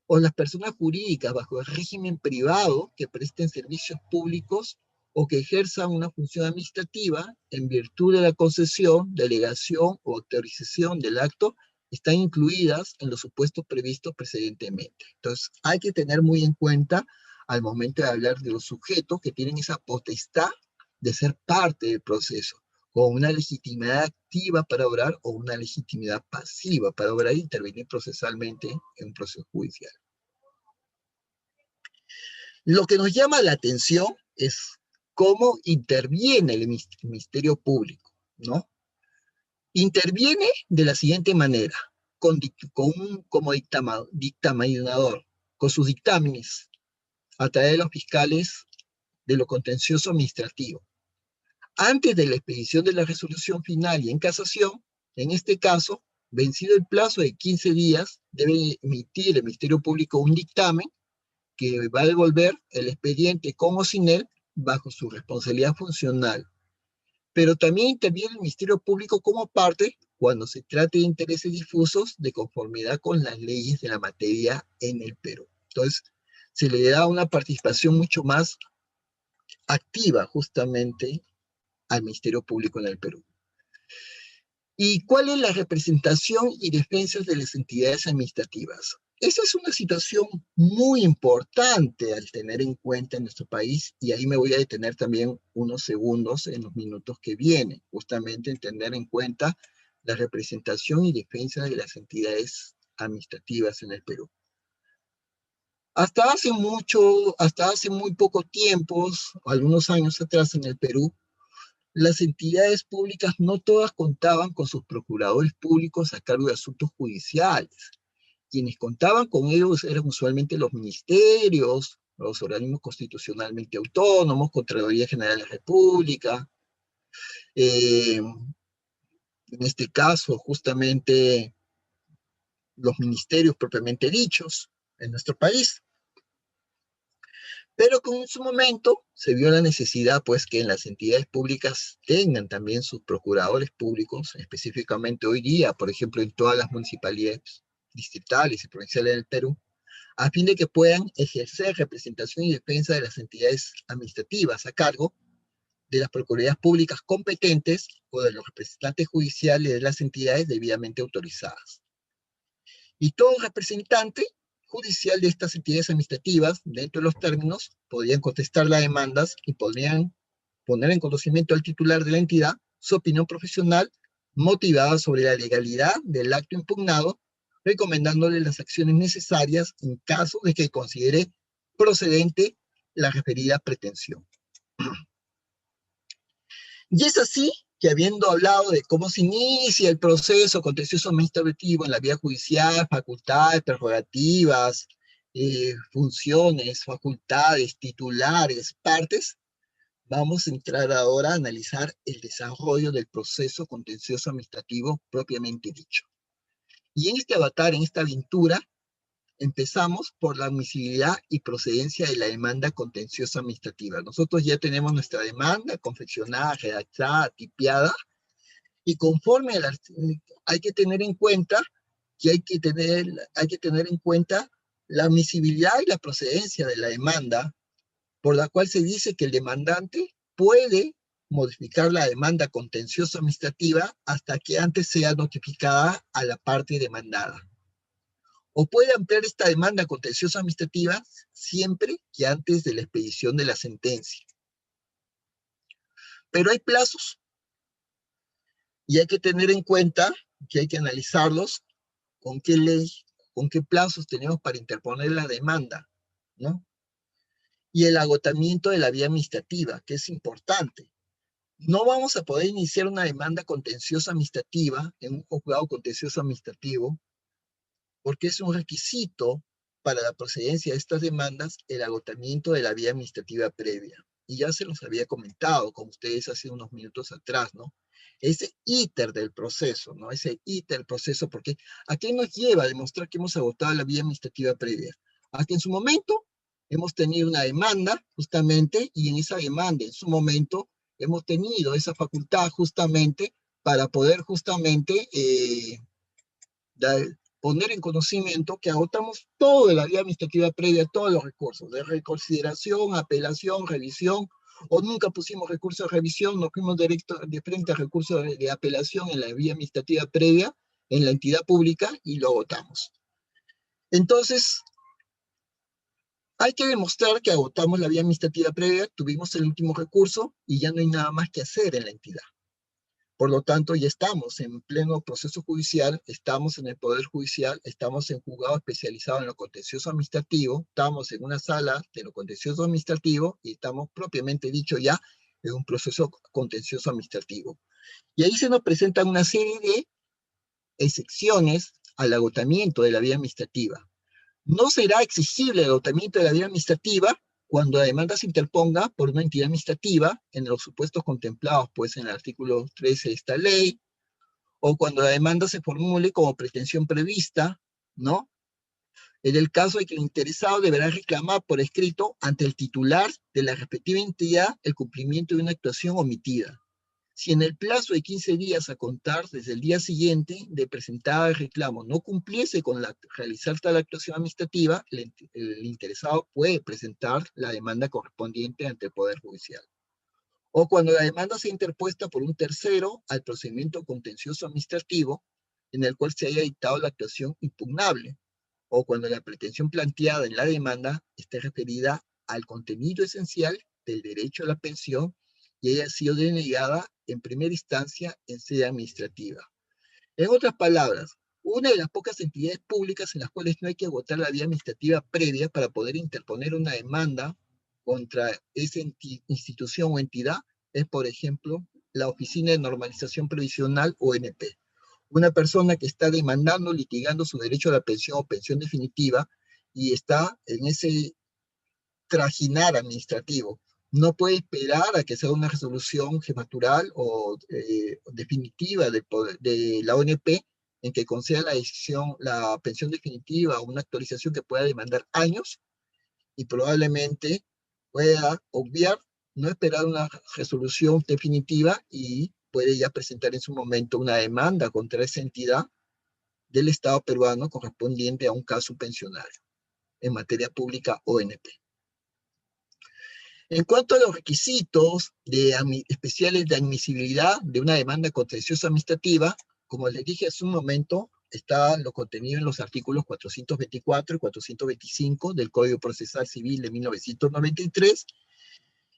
o las personas jurídicas bajo el régimen privado que presten servicios públicos o que ejerzan una función administrativa en virtud de la concesión, delegación o autorización del acto, están incluidas en los supuestos previstos precedentemente. Entonces, hay que tener muy en cuenta al momento de hablar de los sujetos que tienen esa potestad de ser parte del proceso, con una legitimidad activa para obrar o una legitimidad pasiva para obrar e intervenir procesalmente en un proceso judicial. Lo que nos llama la atención es cómo interviene el Ministerio Público, ¿no? Interviene de la siguiente manera, como dictaminador, con sus dictámenes, a través de los fiscales de lo contencioso administrativo. Antes de la expedición de la resolución final y en casación, en este caso, vencido el plazo de 15 días, debe emitir el Ministerio Público un dictamen que va a devolver el expediente con o sin él bajo su responsabilidad funcional. Pero también interviene el Ministerio Público como parte cuando se trate de intereses difusos de conformidad con las leyes de la materia en el Perú. Entonces, se le da una participación mucho más activa justamente al Ministerio Público en el Perú. ¿Y cuál es la representación y defensa de las entidades administrativas? Esa es una situación muy importante al tener en cuenta en nuestro país, y ahí me voy a detener también unos segundos en los minutos que vienen, justamente en tener en cuenta la representación y defensa de las entidades administrativas en el Perú. Hasta hace muy poco tiempo, algunos años atrás en el Perú, las entidades públicas no todas contaban con sus procuradores públicos a cargo de asuntos judiciales. Quienes contaban con ellos eran usualmente los ministerios, los organismos constitucionalmente autónomos, Contraloría General de la República, en este caso justamente los ministerios propiamente dichos en nuestro país. Pero en su momento se vio la necesidad, pues, que en las entidades públicas tengan también sus procuradores públicos, específicamente hoy día, por ejemplo, en todas las municipalidades distritales y provinciales del Perú, a fin de que puedan ejercer representación y defensa de las entidades administrativas a cargo de las procuradurías públicas competentes o de los representantes judiciales de las entidades debidamente autorizadas. Y todo representante judicial de estas entidades administrativas, dentro de los términos, podrían contestar las demandas y podrían poner en conocimiento al titular de la entidad su opinión profesional motivada sobre la legalidad del acto impugnado, recomendándole las acciones necesarias en caso de que considere procedente la referida pretensión. Y es así que, habiendo hablado de cómo se inicia el proceso contencioso administrativo en la vía judicial, facultades, prerrogativas, funciones, facultades, titulares, partes, vamos a entrar ahora a analizar el desarrollo del proceso contencioso administrativo propiamente dicho. Y en este avatar, en esta aventura, empezamos por la admisibilidad y procedencia de la demanda contenciosa administrativa. Nosotros ya tenemos nuestra demanda confeccionada, redactada, tipiada, y conforme hay que tener en cuenta que hay que tener en cuenta la admisibilidad y la procedencia de la demanda, por la cual se dice que el demandante puede modificar la demanda contenciosa administrativa hasta que antes sea notificada a la parte demandada. O puede ampliar esta demanda contenciosa administrativa siempre que antes de la expedición de la sentencia. Pero hay plazos y hay que tener en cuenta que hay que analizarlos con qué ley, con qué plazos tenemos para interponer la demanda, ¿no? Y el agotamiento de la vía administrativa, que es importante. No vamos a poder iniciar una demanda contenciosa administrativa en un juzgado contencioso administrativo porque es un requisito para la procedencia de estas demandas el agotamiento de la vía administrativa previa. Y ya se los había comentado con ustedes hace unos minutos atrás, ¿no? Ese íter del proceso, ¿no? Ese íter del proceso, porque ¿a qué nos lleva a demostrar que hemos agotado la vía administrativa previa? A que en su momento hemos tenido una demanda, justamente, y en esa demanda, en su momento, hemos tenido esa facultad, justamente, para poder, justamente, poner en conocimiento que agotamos toda la vía administrativa previa, todos los recursos, de reconsideración, apelación, revisión, o nunca pusimos recurso de revisión, nos fuimos directo de frente a recurso de apelación en la vía administrativa previa, en la entidad pública, y lo agotamos. Entonces, hay que demostrar que agotamos la vía administrativa previa, tuvimos el último recurso, y ya no hay nada más que hacer en la entidad. Por lo tanto, ya estamos en pleno proceso judicial, estamos en el Poder Judicial, estamos en juzgado especializado en lo contencioso administrativo, estamos en una sala de lo contencioso administrativo y estamos propiamente dicho ya en un proceso contencioso administrativo. Y ahí se nos presentan una serie de excepciones al agotamiento de la vía administrativa. No será exigible el agotamiento de la vía administrativa cuando la demanda se interponga por una entidad administrativa en los supuestos contemplados pues en el artículo 13 de esta ley, o cuando la demanda se formule como pretensión prevista, ¿no? En el caso de que el interesado deberá reclamar por escrito ante el titular de la respectiva entidad el cumplimiento de una actuación omitida. Si en el plazo de 15 días a contar desde el día siguiente de presentar el reclamo no cumpliese con realizar tal actuación administrativa, el interesado puede presentar la demanda correspondiente ante el Poder Judicial. O cuando la demanda sea interpuesta por un tercero al procedimiento contencioso administrativo en el cual se haya dictado la actuación impugnable, o cuando la pretensión planteada en la demanda esté referida al contenido esencial del derecho a la pensión y haya sido denegada en primera instancia en sede administrativa. En otras palabras, una de las pocas entidades públicas en las cuales no hay que agotar la vía administrativa previa para poder interponer una demanda contra esa institución o entidad es, por ejemplo, la Oficina de Normalización Previsional, ONP. Una persona que está demandando, litigando su derecho a la pensión o pensión definitiva y está en ese trajinar administrativo. No puede esperar a que sea una resolución jefatural o definitiva de la ONP en que conceda la decisión, la pensión definitiva o una actualización que pueda demandar años y probablemente pueda obviar, no esperar una resolución definitiva y puede ya presentar en su momento una demanda contra esa entidad del Estado peruano correspondiente a un caso pensionario en materia pública ONP. En cuanto a los requisitos especiales de admisibilidad de una demanda contenciosa administrativa, como les dije hace un momento, está lo contenido en los artículos 424 y 425 del Código Procesal Civil de 1993,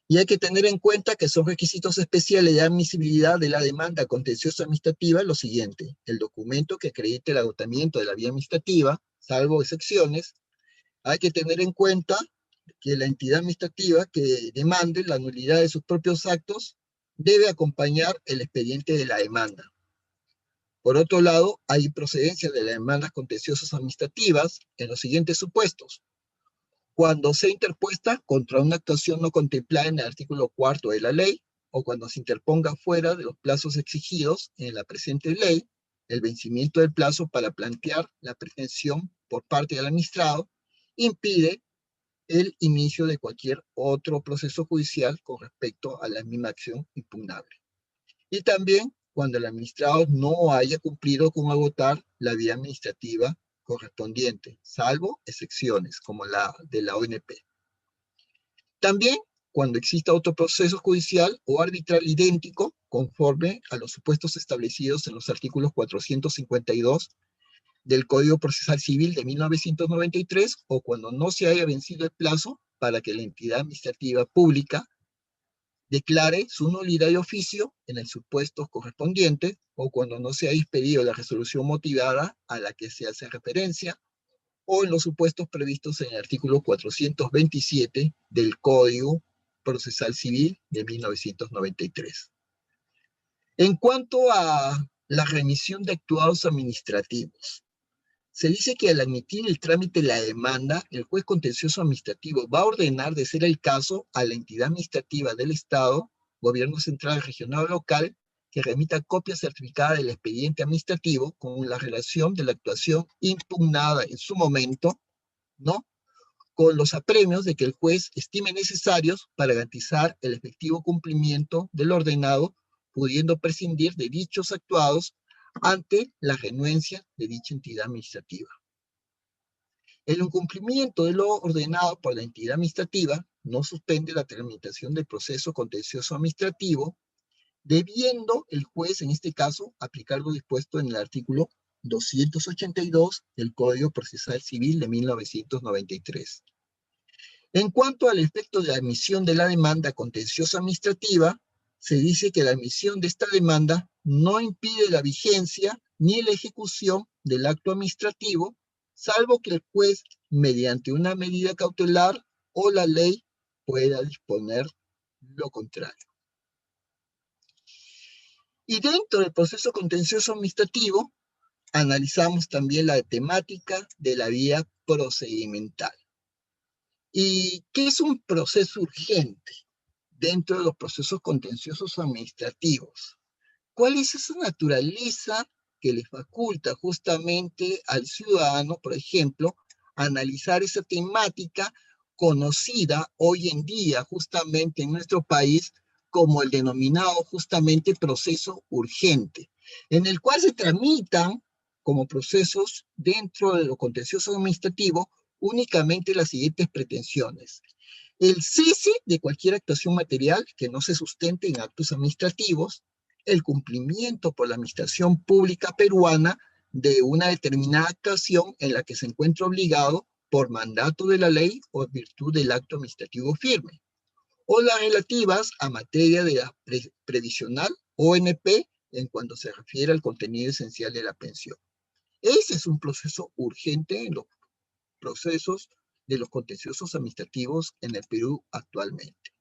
Y hay que tener en cuenta que son requisitos especiales de admisibilidad de la demanda contenciosa administrativa lo siguiente: el documento que acredite el agotamiento de la vía administrativa, salvo excepciones. Hay que tener en cuenta que la entidad administrativa que demande la nulidad de sus propios actos debe acompañar el expediente de la demanda. Por otro lado, hay procedencia de las demandas contenciosas administrativas en los siguientes supuestos: cuando sea interpuesta contra una actuación no contemplada en el artículo 4 de la ley, o cuando se interponga fuera de los plazos exigidos en la presente ley, el vencimiento del plazo para plantear la pretensión por parte del administrado impide el inicio de cualquier otro proceso judicial con respecto a la misma acción impugnable. Y también cuando el administrado no haya cumplido con agotar la vía administrativa correspondiente, salvo excepciones como la de la ONP. También cuando exista otro proceso judicial o arbitral idéntico conforme a los supuestos establecidos en los artículos 452 del Código Procesal Civil de 1993, o cuando no se haya vencido el plazo para que la entidad administrativa pública declare su nulidad de oficio en el supuesto correspondiente, o cuando no se haya expedido la resolución motivada a la que se hace referencia, o en los supuestos previstos en el artículo 427 del Código Procesal Civil de 1993. En cuanto a la remisión de actuados administrativos, se dice que al admitir el trámite de la demanda, el juez contencioso administrativo va a ordenar, de ser el caso, a la entidad administrativa del Estado, gobierno central, regional o local, que remita copia certificada del expediente administrativo con la relación de la actuación impugnada en su momento, ¿no?, con los apremios de que el juez estime necesarios para garantizar el efectivo cumplimiento del ordenado, pudiendo prescindir de dichos actuados ante la renuencia de dicha entidad administrativa. El incumplimiento de lo ordenado por la entidad administrativa no suspende la tramitación del proceso contencioso administrativo, debiendo el juez, en este caso, aplicar lo dispuesto en el artículo 282 del Código Procesal Civil de 1993. En cuanto al efecto de la admisión de la demanda contenciosa administrativa, se dice que la admisión de esta demanda no impide la vigencia ni la ejecución del acto administrativo, salvo que el juez, mediante una medida cautelar o la ley, pueda disponer lo contrario. Y dentro del proceso contencioso administrativo, analizamos también la temática de la vía procedimental. ¿Y qué es un proceso urgente dentro de los procesos contenciosos administrativos? ¿Cuál es esa naturaleza que le faculta justamente al ciudadano, por ejemplo, analizar esa temática conocida hoy en día justamente en nuestro país como el denominado justamente proceso urgente, en el cual se tramitan como procesos dentro de lo contencioso administrativo únicamente las siguientes pretensiones: el cese de cualquier actuación material que no se sustente en actos administrativos, el cumplimiento por la administración pública peruana de una determinada actuación en la que se encuentra obligado por mandato de la ley o en virtud del acto administrativo firme, o las relativas a materia de la previsional ONP en cuanto se refiere al contenido esencial de la pensión. Ese es un proceso urgente en los procesos de los contenciosos administrativos en el Perú actualmente.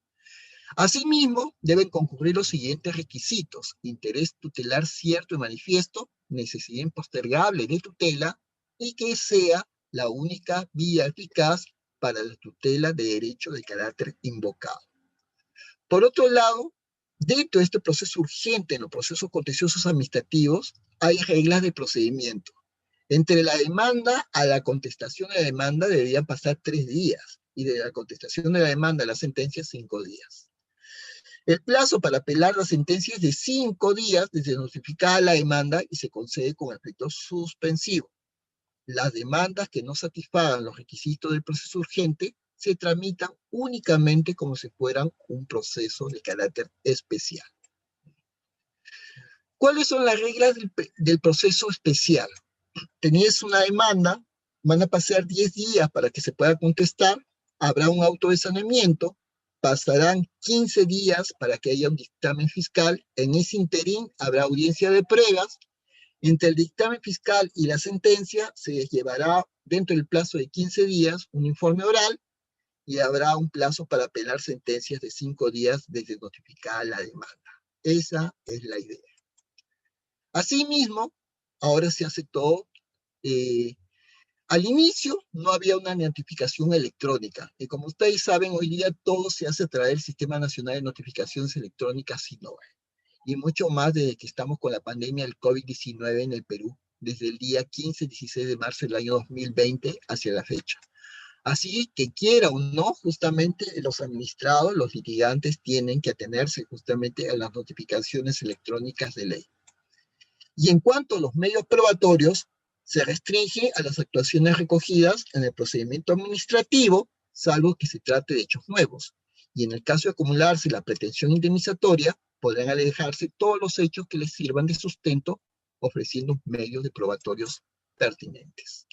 Asimismo, deben concurrir los siguientes requisitos: interés tutelar cierto y manifiesto, necesidad impostergable de tutela, y que sea la única vía eficaz para la tutela de derecho de carácter invocado. Por otro lado, dentro de este proceso urgente en los procesos contenciosos administrativos, hay reglas de procedimiento. Entre la demanda a la contestación de la demanda deberían pasar 3 días, y de la contestación de la demanda a la sentencia 5 días. El plazo para apelar la sentencia es de 5 días desde notificada la demanda y se concede con efecto suspensivo. Las demandas que no satisfagan los requisitos del proceso urgente se tramitan únicamente como si fueran un proceso de carácter especial. ¿Cuáles son las reglas del proceso especial? Tenías una demanda, van a pasar 10 días para que se pueda contestar, habrá un auto de saneamiento, pasarán 15 días para que haya un dictamen fiscal. En ese interín habrá audiencia de pruebas. Entre el dictamen fiscal y la sentencia se llevará dentro del plazo de 15 días un informe oral y habrá un plazo para apelar sentencias de 5 días desde notificada la demanda. Esa es la idea. Asimismo, ahora se hace todo. Al inicio no había una notificación electrónica, y como ustedes saben, hoy día todo se hace a través del Sistema Nacional de Notificaciones Electrónicas, SINOE, y mucho más desde que estamos con la pandemia del COVID-19 en el Perú, desde el día 15-16 de marzo del año 2020 hacia la fecha. Así que quiera o no, justamente los administrados, los litigantes tienen que atenerse justamente a las notificaciones electrónicas de ley. Y en cuanto a los medios probatorios, se restringe a las actuaciones recogidas en el procedimiento administrativo, salvo que se trate de hechos nuevos. Y en el caso de acumularse la pretensión indemnizatoria, podrán alejarse todos los hechos que les sirvan de sustento, ofreciendo medios de probatorios pertinentes.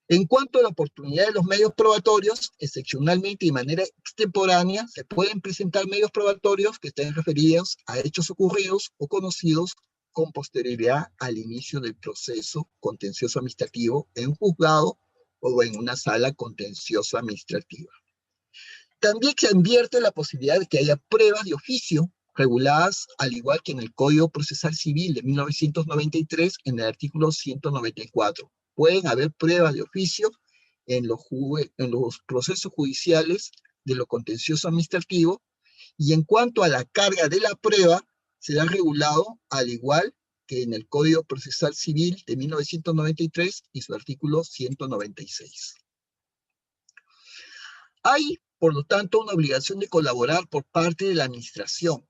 En cuanto a la oportunidad de los medios probatorios, excepcionalmente y de manera extemporánea, se pueden presentar medios probatorios que estén referidos a hechos ocurridos o conocidos con posterioridad al inicio del proceso contencioso administrativo en un juzgado o en una sala contenciosa administrativa. También se advierte la posibilidad de que haya pruebas de oficio reguladas, al igual que en el Código Procesal Civil de 1993, en el artículo 194. Pueden haber pruebas de oficio en los procesos judiciales de lo contencioso administrativo, y en cuanto a la carga de la prueba, será regulado al igual que en el Código Procesal Civil de 1993 y su artículo 196. Hay, por lo tanto, una obligación de colaborar por parte de la administración,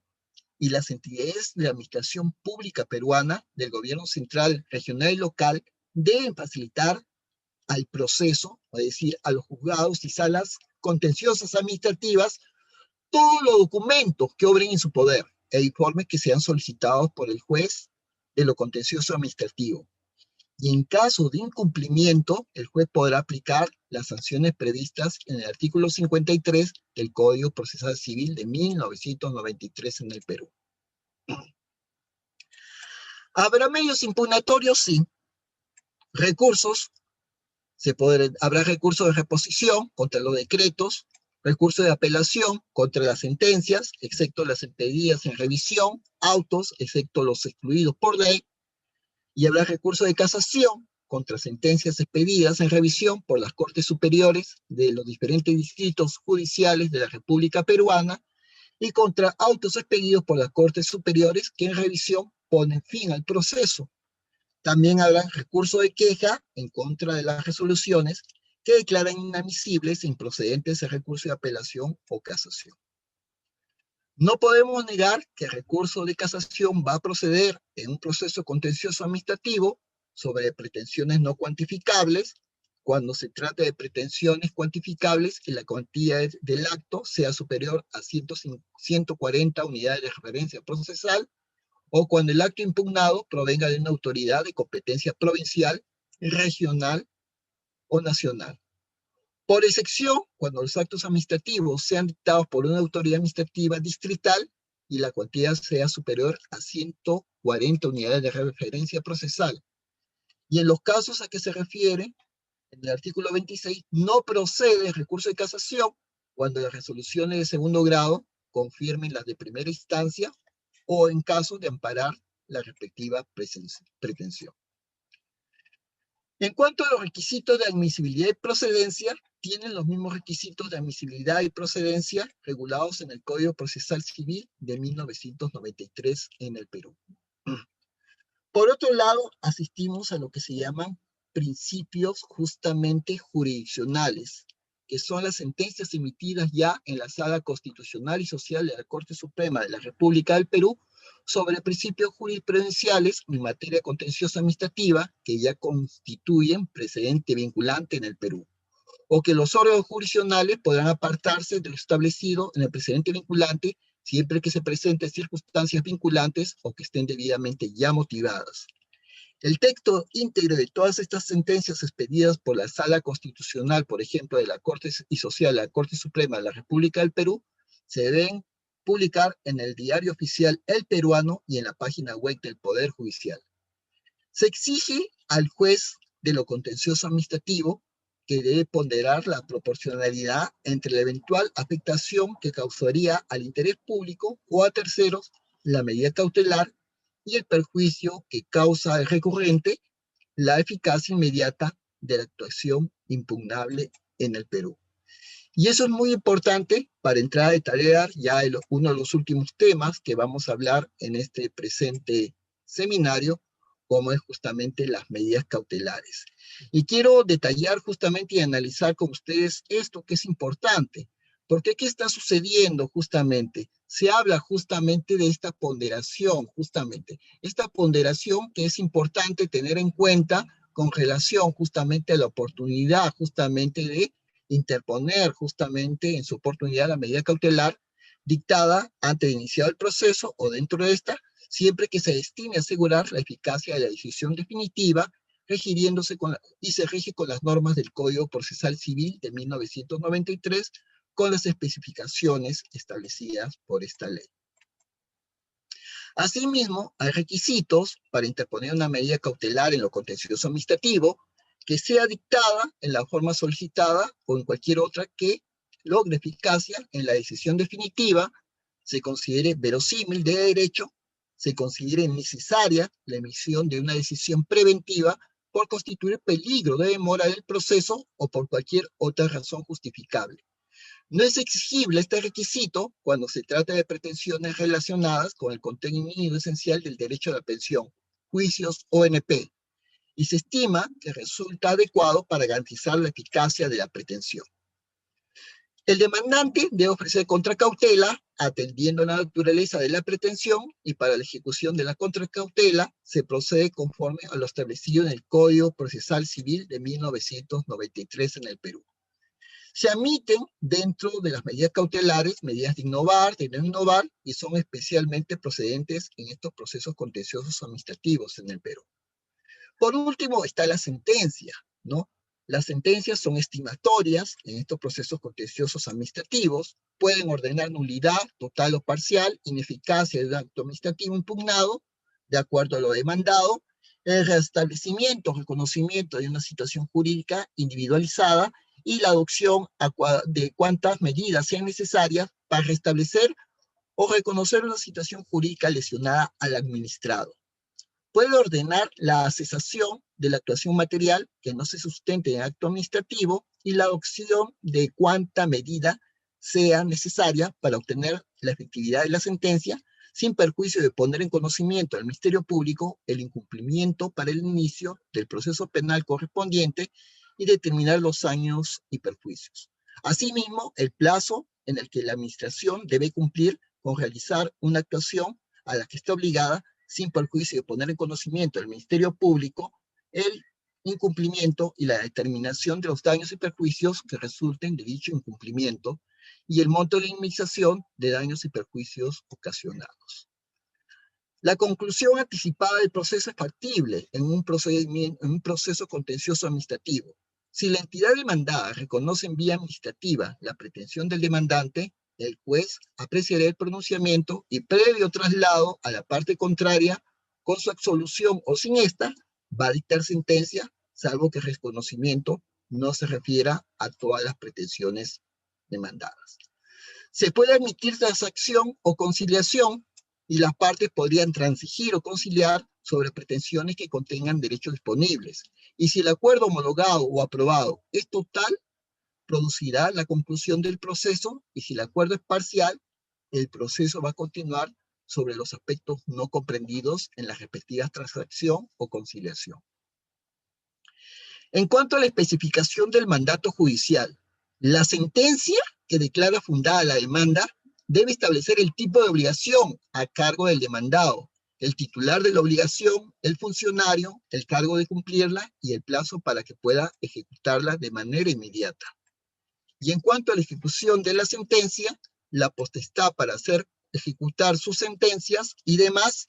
y las entidades de la administración pública peruana, del gobierno central, regional y local, deben facilitar al proceso, es decir, a los juzgados y salas contenciosas administrativas, todos los documentos que obren en su poder e informes que sean solicitados por el juez de lo contencioso administrativo. Y en caso de incumplimiento, el juez podrá aplicar las sanciones previstas en el artículo 53 del Código Procesal Civil de 1993 en el Perú. ¿Habrá medios impugnatorios? Sí. Recursos. Habrá recursos de reposición contra los decretos, recursos de apelación contra las sentencias, excepto las expedidas en revisión, autos, excepto los excluidos por ley, y habrá recursos de casación contra sentencias expedidas en revisión por las Cortes Superiores de los diferentes distritos judiciales de la República Peruana y contra autos expedidos por las Cortes Superiores que en revisión ponen fin al proceso. También habrá recurso de queja en contra de las resoluciones que declaran inadmisibles e improcedentes el recurso de apelación o casación. No podemos negar que el recurso de casación va a proceder en un proceso contencioso administrativo sobre pretensiones no cuantificables, cuando se trata de pretensiones cuantificables y la cuantía del acto sea superior a 140 unidades de referencia procesal, o cuando el acto impugnado provenga de una autoridad de competencia provincial, regional o nacional. Por excepción, cuando los actos administrativos sean dictados por una autoridad administrativa distrital y la cuantía sea superior a 140 unidades de referencia procesal. Y en los casos a que se refiere, en el artículo 26, no procede el recurso de casación cuando las resoluciones de segundo grado confirmen las de primera instancia o en caso de amparar la respectiva pretensión. En cuanto a los requisitos de admisibilidad y procedencia, tienen los mismos requisitos de admisibilidad y procedencia regulados en el Código Procesal Civil de 1993 en el Perú. Por otro lado, asistimos a lo que se llaman principios justamente jurisdiccionales, que son las sentencias emitidas ya en la Sala Constitucional y Social de la Corte Suprema de la República del Perú sobre principios jurisprudenciales en materia contenciosa administrativa que ya constituyen precedente vinculante en el Perú, o que los órganos jurisdiccionales podrán apartarse de lo establecido en el precedente vinculante siempre que se presenten circunstancias vinculantes o que estén debidamente ya motivadas. El texto íntegro de todas estas sentencias expedidas por la Sala Constitucional, por ejemplo, de la Corte y Social de la Corte Suprema de la República del Perú, se deben publicar en el Diario Oficial El Peruano y en la página web del Poder Judicial. Se exige al juez de lo contencioso administrativo que debe ponderar la proporcionalidad entre la eventual afectación que causaría al interés público o a terceros la medida cautelar y el perjuicio que causa al recurrente la eficacia inmediata de la actuación impugnable en el Perú. Y eso es muy importante para entrar a detallar ya uno de los últimos temas que vamos a hablar en este presente seminario, como es justamente las medidas cautelares. Y quiero detallar justamente y analizar con ustedes esto que es importante, porque ¿qué está sucediendo justamente? Se habla justamente de esta ponderación, esta ponderación que es importante tener en cuenta con relación justamente a la oportunidad justamente de interponer justamente en su oportunidad la medida cautelar dictada antes de iniciar el proceso o dentro de esta, siempre que se destine a asegurar la eficacia de la decisión definitiva, y se rige con las normas del Código Procesal Civil de 1993, con las especificaciones establecidas por esta ley. Asimismo, hay requisitos para interponer una medida cautelar en lo contencioso administrativo que sea dictada en la forma solicitada o en cualquier otra que logre eficacia en la decisión definitiva, se considere verosímil de derecho, se considere necesaria la emisión de una decisión preventiva por constituir peligro de demora del proceso o por cualquier otra razón justificable. No es exigible este requisito cuando se trata de pretensiones relacionadas con el contenido esencial del derecho a la pensión, juicios ONP, y se estima que resulta adecuado para garantizar la eficacia de la pretensión. El demandante debe ofrecer contracautela atendiendo a la naturaleza de la pretensión y para la ejecución de la contracautela se procede conforme a lo establecido en el Código Procesal Civil de 1993 en el Perú. Se admiten dentro de las medidas cautelares medidas de innovar, de no innovar, y son especialmente procedentes en estos procesos contenciosos administrativos en el Perú. Por último está la sentencia, ¿no? Las sentencias son estimatorias en estos procesos contenciosos administrativos, pueden ordenar nulidad total o parcial, ineficacia del acto administrativo impugnado, de acuerdo a lo demandado, el restablecimiento o reconocimiento de una situación jurídica individualizada y la adopción de cuantas medidas sean necesarias para restablecer o reconocer una situación jurídica lesionada al administrado. Puede ordenar la cesación de la actuación material que no se sustente en acto administrativo y la adopción de cuanta medida sea necesaria para obtener la efectividad de la sentencia, sin perjuicio de poner en conocimiento al Ministerio Público el incumplimiento para el inicio del proceso penal correspondiente y determinar los daños y perjuicios. Asimismo, el plazo en el que la administración debe cumplir con realizar una actuación a la que está obligada sin perjuicio de poner en conocimiento del Ministerio Público el incumplimiento y la determinación de los daños y perjuicios que resulten de dicho incumplimiento y el monto de la indemnización de daños y perjuicios ocasionados. La conclusión anticipada del proceso es factible en un proceso contencioso administrativo. Si la entidad demandada reconoce en vía administrativa la pretensión del demandante, el juez apreciará el pronunciamiento y previo traslado a la parte contraria, con su absolución o sin esta, va a dictar sentencia, salvo que el reconocimiento no se refiera a todas las pretensiones demandadas. Se puede admitir transacción o conciliación y las partes podrían transigir o conciliar sobre pretensiones que contengan derechos disponibles. Y si el acuerdo homologado o aprobado es total, producirá la conclusión del proceso y si el acuerdo es parcial, el proceso va a continuar sobre los aspectos no comprendidos en la respectiva transacción o conciliación. En cuanto a la especificación del mandato judicial, la sentencia que declara fundada la demanda debe establecer el tipo de obligación a cargo del demandado, el titular de la obligación, el funcionario, el cargo de cumplirla y el plazo para que pueda ejecutarla de manera inmediata. Y en cuanto a la ejecución de la sentencia, la potestad para hacer ejecutar sus sentencias y demás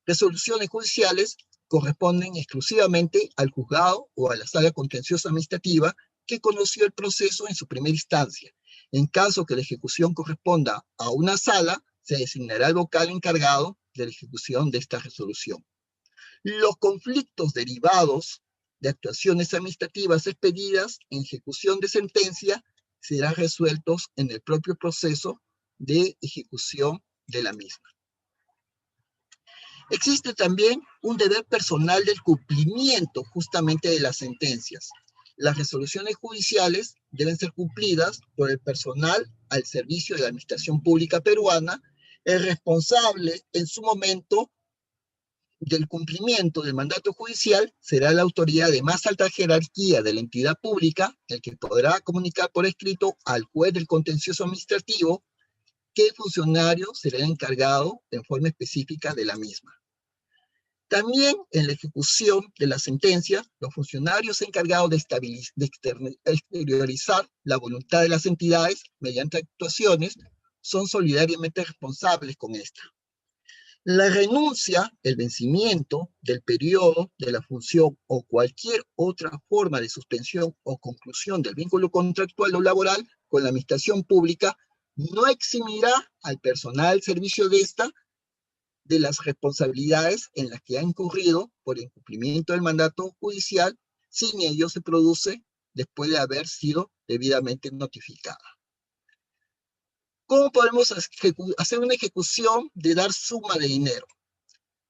resoluciones judiciales corresponden exclusivamente al juzgado o a la sala contenciosa administrativa que conoció el proceso en su primera instancia En caso que la ejecución corresponda a una sala, se designará el vocal encargado de la ejecución de esta resolución. Los conflictos derivados de actuaciones administrativas expedidas en ejecución de sentencia serán resueltos en el propio proceso de ejecución de la misma. Existe también un deber personal del cumplimiento justamente de las sentencias. Las resoluciones judiciales deben ser cumplidas por el personal al servicio de la Administración Pública Peruana. El responsable en su momento del cumplimiento del mandato judicial será la autoridad de más alta jerarquía de la entidad pública, el que podrá comunicar por escrito al juez del contencioso administrativo qué funcionario será el encargado en forma específica de la misma. También en la ejecución de la sentencia, los funcionarios encargados de exteriorizar la voluntad de las entidades mediante actuaciones son solidariamente responsables con esta. La renuncia, el vencimiento del periodo de la función o cualquier otra forma de suspensión o conclusión del vínculo contractual o laboral con la administración pública no eximirá al personal al servicio de esta de las responsabilidades en las que ha incurrido por incumplimiento del mandato judicial, sin ello se produce después de haber sido debidamente notificada. ¿Cómo podemos hacer una ejecución de dar suma de dinero?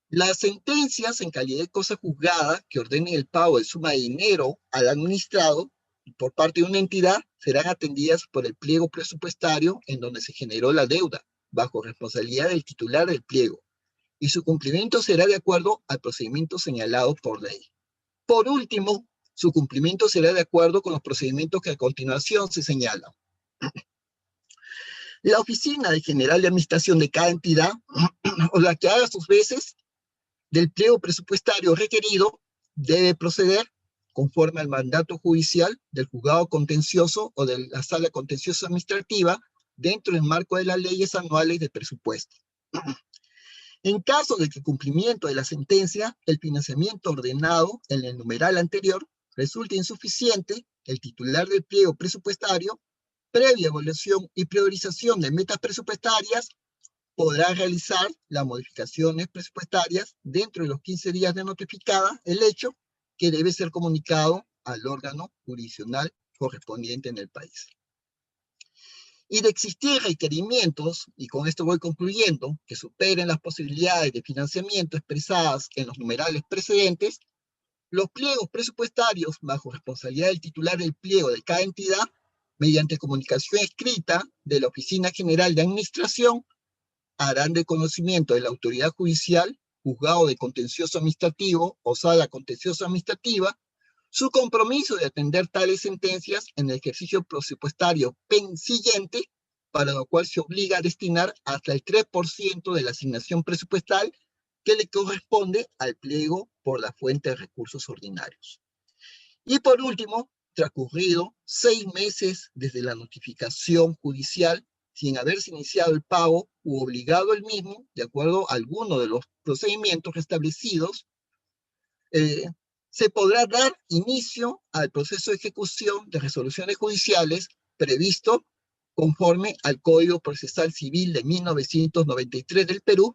Las sentencias en calidad de cosa juzgada que ordenen el pago de suma de dinero al administrado por parte de una entidad serán atendidas por el pliego presupuestario en donde se generó la deuda, bajo responsabilidad del titular del pliego, y su cumplimiento será de acuerdo al procedimiento señalado por ley. Por último, su cumplimiento será de acuerdo con los procedimientos que a continuación se señalan. La Oficina General de Administración de cada entidad, o la que haga a sus veces del pliego presupuestario requerido, debe proceder conforme al mandato judicial del juzgado contencioso o de la sala contenciosa administrativa dentro del marco de las leyes anuales de presupuesto. En caso de que el cumplimiento de la sentencia, el financiamiento ordenado en el numeral anterior resulte insuficiente, el titular del pliego presupuestario, previa evaluación y priorización de metas presupuestarias, podrá realizar las modificaciones presupuestarias dentro de los 15 días de notificada el hecho, que debe ser comunicado al órgano jurisdiccional correspondiente en el país. Y de existir requerimientos, y con esto voy concluyendo, que superen las posibilidades de financiamiento expresadas en los numerales precedentes, los pliegos presupuestarios bajo responsabilidad del titular del pliego de cada entidad, mediante comunicación escrita de la Oficina General de Administración, harán de conocimiento de la autoridad judicial, juzgado de contencioso administrativo o sala contencioso administrativa, su compromiso de atender tales sentencias en el ejercicio presupuestario siguiente, para lo cual se obliga a destinar hasta el 3% de la asignación presupuestal que le corresponde al pliego por la fuente de recursos ordinarios. Y por último, transcurrido 6 meses desde la notificación judicial, sin haberse iniciado el pago u obligado el mismo, de acuerdo a alguno de los procedimientos establecidos, se podrá dar inicio al proceso de ejecución de resoluciones judiciales previsto conforme al Código Procesal Civil de 1993 del Perú,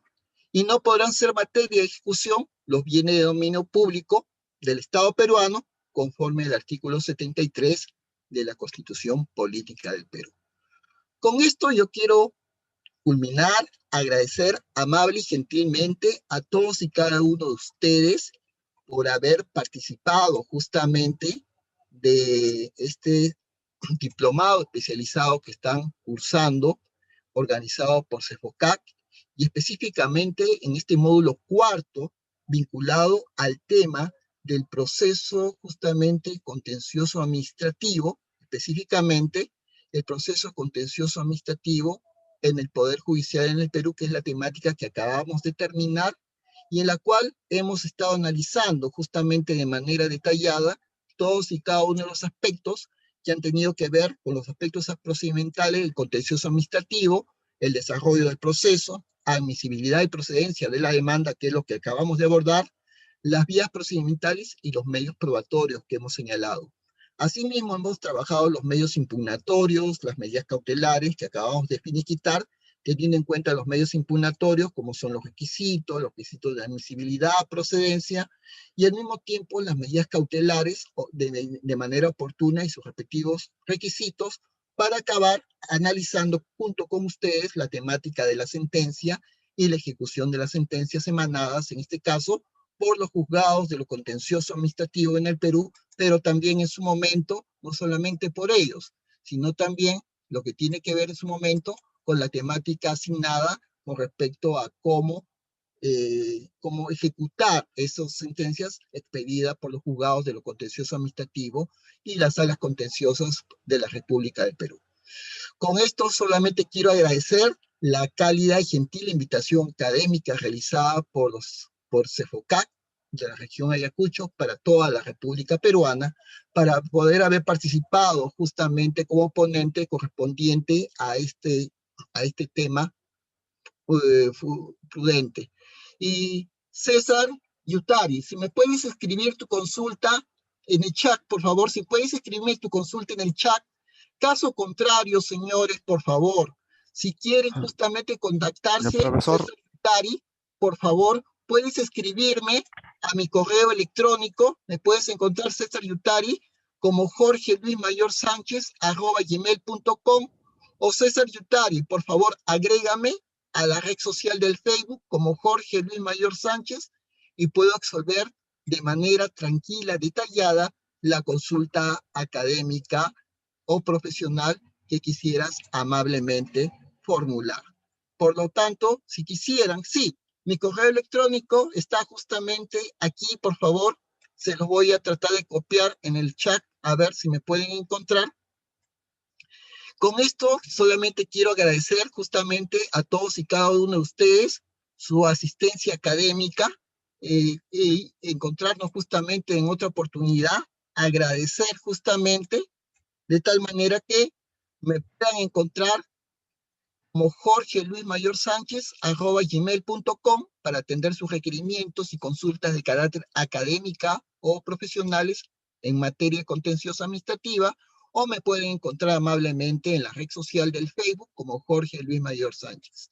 y no podrán ser materia de ejecución los bienes de dominio público del Estado peruano conforme al artículo 73 de la Constitución Política del Perú. Con esto yo quiero culminar, agradecer amable y gentilmente a todos y cada uno de ustedes por haber participado justamente de este diplomado especializado que están cursando, organizado por CEFOCAC, y específicamente en este módulo cuarto, vinculado al tema del proceso justamente contencioso administrativo, específicamente el proceso contencioso administrativo en el Poder Judicial en el Perú, que es la temática que acabamos de terminar, y en la cual hemos estado analizando justamente de manera detallada todos y cada uno de los aspectos que han tenido que ver con los aspectos procedimentales del contencioso administrativo, el desarrollo del proceso, admisibilidad y procedencia de la demanda, que es lo que acabamos de abordar, las vías procedimentales y los medios probatorios que hemos señalado. Asimismo, hemos trabajado los medios impugnatorios, las medidas cautelares que acabamos de finiquitar, teniendo en cuenta los medios impugnatorios, como son los requisitos de admisibilidad, procedencia, y al mismo tiempo las medidas cautelares de manera oportuna y sus respectivos requisitos, para acabar analizando junto con ustedes la temática de la sentencia y la ejecución de las sentencias emanadas, en este caso, por los juzgados de lo contencioso administrativo en el Perú, pero también en su momento, no solamente por ellos, sino también lo que tiene que ver en su momento con la temática asignada con respecto a cómo ejecutar esas sentencias expedidas por los juzgados de lo contencioso administrativo y las salas contenciosas de la República del Perú. Con esto solamente quiero agradecer la cálida y gentil invitación académica realizada por CEFOCAC de la región Ayacucho para toda la República Peruana, para poder haber participado justamente como ponente correspondiente a este tema prudente. Y César Yutari, si me puedes escribir tu consulta en el chat, por favor, si puedes escribirme tu consulta en el chat. Caso contrario, señores, por favor, si quieren justamente contactarse con César Yutari, por favor, puedes escribirme a mi correo electrónico, me puedes encontrar César Yutari como jorgeluismayorsánchez@gmail.com, o César Yutari, por favor, agrégame a la red social del Facebook como Jorge Luis Mayor Sánchez y puedo absolver de manera tranquila, detallada, la consulta académica o profesional que quisieras amablemente formular. Por lo tanto, si quisieran, sí, mi correo electrónico está justamente aquí, por favor, se los voy a tratar de copiar en el chat, a ver si me pueden encontrar. Con esto solamente quiero agradecer justamente a todos y cada uno de ustedes su asistencia académica y encontrarnos justamente en otra oportunidad, agradecer justamente de tal manera que me puedan encontrar como jorgeluismayorsánchez@gmail.com para atender sus requerimientos y consultas de carácter académica o profesionales en materia contenciosa administrativa, o me pueden encontrar amablemente en la red social del Facebook como Jorge Luis Mayor Sánchez.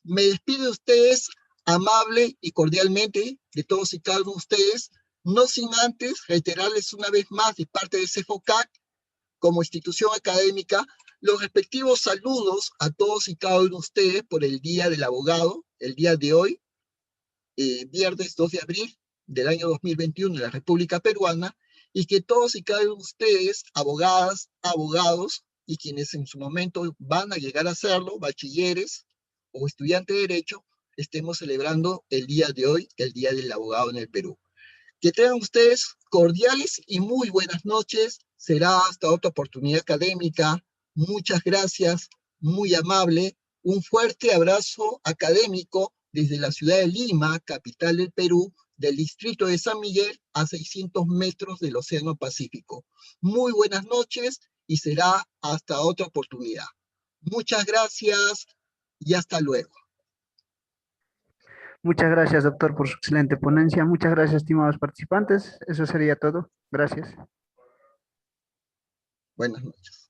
Me despido de ustedes amable y cordialmente, de todos y cada uno de ustedes, no sin antes reiterarles una vez más de parte de CEFOCAC, como institución académica, los respectivos saludos a todos y cada uno de ustedes por el Día del Abogado, el día de hoy, viernes 2 de abril del año 2021 en la República Peruana, y que todos y cada uno de ustedes, abogadas, abogados, y quienes en su momento van a llegar a hacerlo, bachilleres o estudiantes de Derecho, estemos celebrando el día de hoy, el Día del Abogado en el Perú. Que tengan ustedes cordiales y muy buenas noches. Será hasta otra oportunidad académica. Muchas gracias, muy amable. Un fuerte abrazo académico desde la ciudad de Lima, capital del Perú, del distrito de San Miguel, a 600 metros del Océano Pacífico. Muy buenas noches y será hasta otra oportunidad. Muchas gracias y hasta luego. Muchas gracias, doctor, por su excelente ponencia. Muchas gracias, estimados participantes. Eso sería todo. Gracias. Buenas noches.